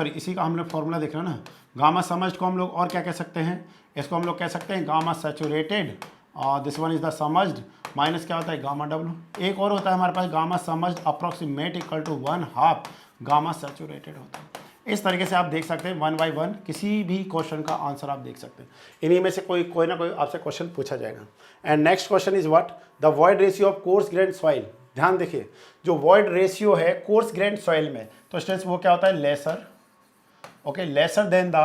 इसी का हम लोग फॉर्मूला देख रहे हैं ना, गामा समझ को हम लोग और क्या कह सकते हैं, इसको हम लोग कह सकते हैं gamma saturated, this one is the submerged minus क्या होता है गामा डब्ल्यू। एक और होता है हमारे पास gamma submerged approximate equal to 1/2 gamma saturated होता है। इस तरीके से आप देख सकते हैं 1 बाई 1 किसी भी क्वेश्चन का आंसर आप देख सकते हैं। इन्हीं में से कोई ना कोई आपसे क्वेश्चन पूछा जाएगा। And next question is what, the void ratio of coarse grained soil. ध्यान देखिए, जो वॉइड रेशियो है कोर्स ग्रेन्ड सॉइल में, तो स्टूडेंट्स वो क्या होता है, lesser, okay, lesser than the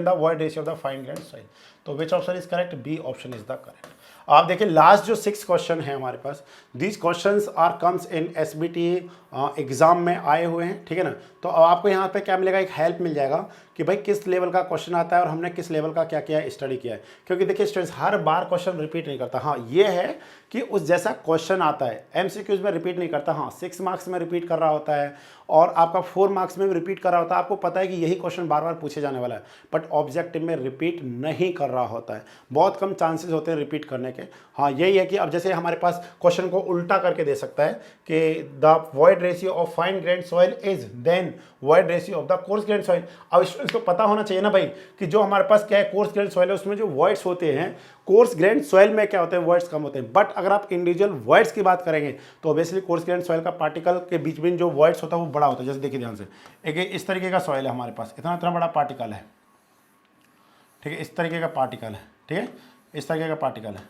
void ratio of the fine grained soil. तो which option is correct, B option is the correct. आप देखिए लास्ट जो 6 क्वेश्चन है हमारे पास, these questions are comes in SBT exam में आए हुए हैं, ठीक है ना। तो अब आपको यहाँ पे क्या मिलेगा, एक हेल्प मिल जाएगा कि भाई किस लेवल का क्वेश्चन आता है और हमने किस लेवल का क्या किया है, स्टडी किया है। क्योंकि देखिए स्टूडेंट्स हर बार क्वेश्चन रिपीट नहीं करता। हाँ ये है कि उस जैसा क्वेश्चन आता है एमसीक्यूज में रिपीट नहीं करता। हाँ 6 मार्क्स में रिपीट कर रहा होता है और आपका 4 मार्क्स में भी रिपीट कर रहा होता है। आपको पता है कि यही क्वेश्चन बार बार पूछे जाने वाला है, बट ऑब्जेक्टिव में रिपीट नहीं कर रहा होता है। बहुत कम चांसेस होते हैं रिपीट करने के। हाँ यही है कि अब जैसे हमारे पास क्वेश्चन को उल्टा करके दे सकता है कि the void ratio of fine grained soil is then void ratio of the coarse grained soil. अब स्टूडेंट्स को पता होना चाहिए ना भाई कि जो हमारे पास क्या है कोर्स ग्रेन्ड सॉइल है उसमें जो वॉइड्स होते हैं, कोर्स ग्रेन्ड सॉइल में क्या होते हैं, वॉइड्स कम होते हैं। बट अगर आप इंडिविजुअल वॉइड्स की बात करेंगे तो ऑब्वियसली कोर्स ग्रेन्ड सॉइल का पार्टिकल के बीच में जो वॉइड्स होता है वो बड़ा होता है। जैसे देखिए ध्यान से, एक इस तरीके का सॉइल है हमारे पास, इतना बड़ा पार्टिकल है, ठीक है, इस तरीके का पार्टिकल है, ठीक है, इस तरीके का पार्टिकल है।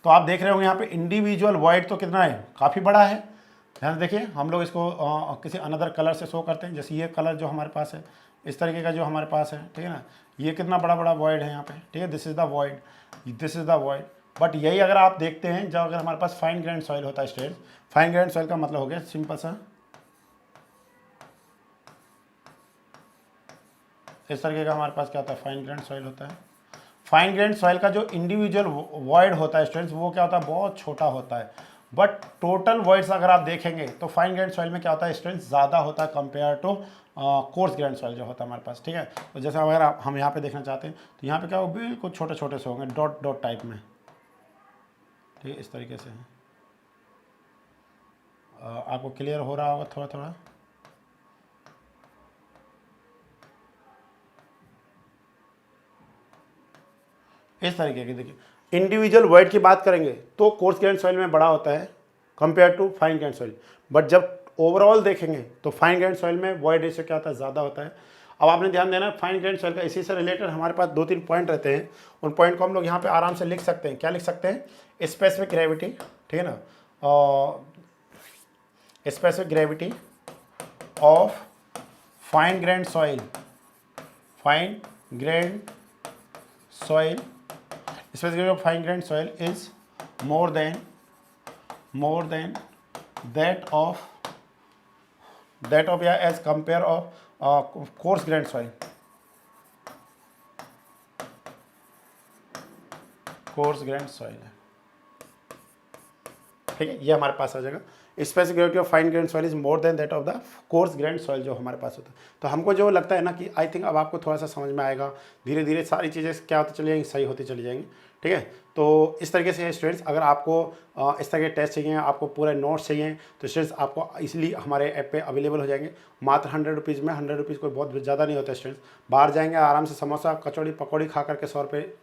तो आप देख रहे होंगे यहाँ पे इंडिविजुअल वॉइड तो कितना है, काफ़ी बड़ा है। ध्यान देखिए, हम लोग इसको किसी अनदर कलर से शो करते हैं। जैसे ये कलर जो हमारे पास है, इस तरीके का जो हमारे पास है, ठीक है ना, ये कितना बड़ा बड़ा वॉइड है यहाँ पे, ठीक है, this is the void, this is the void. But यही अगर आप देखते हैं जब अगर हमारे पास फाइन ग्रेन्ड सॉइल होता है स्टेट, फाइन ग्रेन्ड सॉइल का मतलब हो गया सिंपल सा इस तरीके का हमारे पास क्या होता है, फाइन ग्रेन्ड सॉइल होता है। फाइन ग्रेन्ड सॉइल का जो इंडिविजुअल वॉइड होता है स्टूडेंट्स वो क्या होता है, बहुत छोटा होता है। बट टोटल वॉइड्स अगर आप देखेंगे तो फाइन ग्रेन्ड सॉइल में क्या होता है स्टूडेंट्स, ज़्यादा होता है compare to coarse grained soil जो होता है हमारे पास, ठीक है। तो जैसे अगर हम यहाँ पे देखना चाहते हैं तो यहाँ पे क्या हो, बिल्कुल छोटे छोटे से होंगे, डॉट डॉट टाइप में, ठीक है, इस तरीके से। आपको क्लियर हो रहा होगा थोड़ा थोड़ा। इस तरीके की देखिए इंडिविजुअल वॉइड की बात करेंगे तो कोर्स ग्रेन्ड सॉइल में बड़ा होता है compare to fine grained soil. But जब ओवरऑल देखेंगे तो फाइन ग्रेन्ड सॉइल में वॉइड रेशियो क्या होता है, ज़्यादा होता है। अब आपने ध्यान देना फाइन ग्रेन्ड सॉइल का इसी से रिलेटेड हमारे पास 2-3 पॉइंट रहते हैं। उन पॉइंट को हम लोग यहाँ पे आराम से लिख सकते हैं। क्या लिख सकते हैं, स्पेसिफिक ग्रेविटी, ठीक है ना, specific gravity of fine grained soil, fine grained soil, specific of fine grained soil is more than that of yeah as compare of coarse grained soil, coarse grained soil है, ठीक है, ये हमारे पास आ जाएगा। Specific gravity of fine grained soil is more than that of the coarse grained soil जो हमारे पास होता है। तो हमको जो लगता है ना कि आई थिंक अब आपको थोड़ा सा समझ में आएगा, धीरे धीरे सारी चीज़ें क्या होती चली जाएंगी, सही होती चली जाएंगी, ठीक है। तो इस तरीके से स्टूडेंट्स अगर आपको इस तरह के टेस्ट चाहिए, आपको पूरे नोट्स चाहिए तो स्टूडेंट्स आपको इसलिए हमारे ऐप पे अवेलेबल हो जाएंगे मात्र 100 रुपीज़ में। 100 रुपीज़ कोई बहुत ज़्यादा नहीं होता है स्टूडेंट्स, बाहर जाएंगे आराम से समोसा कचौड़ी पकौड़ी खा करके 100 रुपये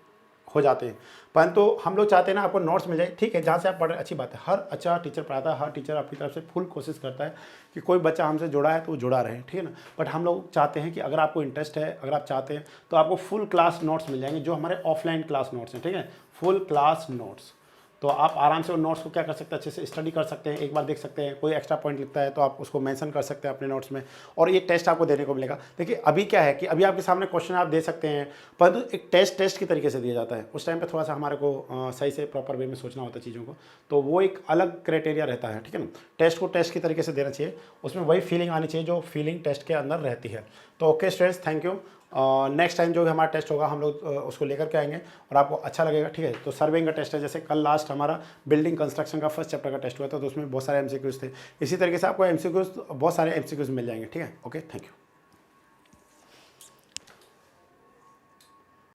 हो जाते हैं। परंतु हम लोग चाहते हैं ना आपको नोट्स मिल जाए, ठीक है, जहाँ से आप पढ़ रहे अच्छी बात है। हर अच्छा टीचर पढ़ाता है, हर टीचर अपनी तरफ से फुल कोशिश करता है कि कोई बच्चा हमसे जुड़ा है तो वो जुड़ा रहे, ठीक है ना। बट हम लोग चाहते हैं कि अगर आपको इंटरेस्ट है, अगर आप चाहते हैं तो आपको फुल क्लास नोट्स मिल जाएंगे जो हमारे ऑफलाइन क्लास नोट्स हैं, ठीक है, फुल क्लास नोट्स। तो आप आराम से उन नोट्स को क्या कर सकते हैं, अच्छे से स्टडी कर सकते हैं, एक बार देख सकते हैं। कोई एक्स्ट्रा पॉइंट लिखता है तो आप उसको मेंशन कर सकते हैं अपने नोट्स में, और ये टेस्ट आपको देने को मिलेगा। देखिए अभी क्या है कि अभी आपके सामने क्वेश्चन आप दे सकते हैं, परंतु एक टेस्ट की तरीके से दिया जाता है। उस टाइम पे थोड़ा सा हमारे को सही से प्रॉपर वे में सोचना होता है चीज़ों को, तो वो एक अलग क्राइटेरिया रहता है, ठीक है ना। टेस्ट को टेस्ट की तरीके से देना चाहिए, उसमें वही फीलिंग आनी चाहिए जो फीलिंग टेस्ट के अंदर रहती है। तो okay students, thank you. Next time जो भी हमारा टेस्ट होगा हम लोग उसको लेकर के आएंगे और आपको अच्छा लगेगा, ठीक है। तो सर्वेइंग का टेस्ट है, जैसे कल लास्ट हमारा बिल्डिंग कंस्ट्रक्शन का फर्स्ट चैप्टर का टेस्ट हुआ था, तो उसमें बहुत सारे एमसीक्यूज थे। इसी तरीके से आपको एमसीक्यूज बहुत सारे एमसीक्यूज मिल जाएंगे, ठीक है। Okay, thank you.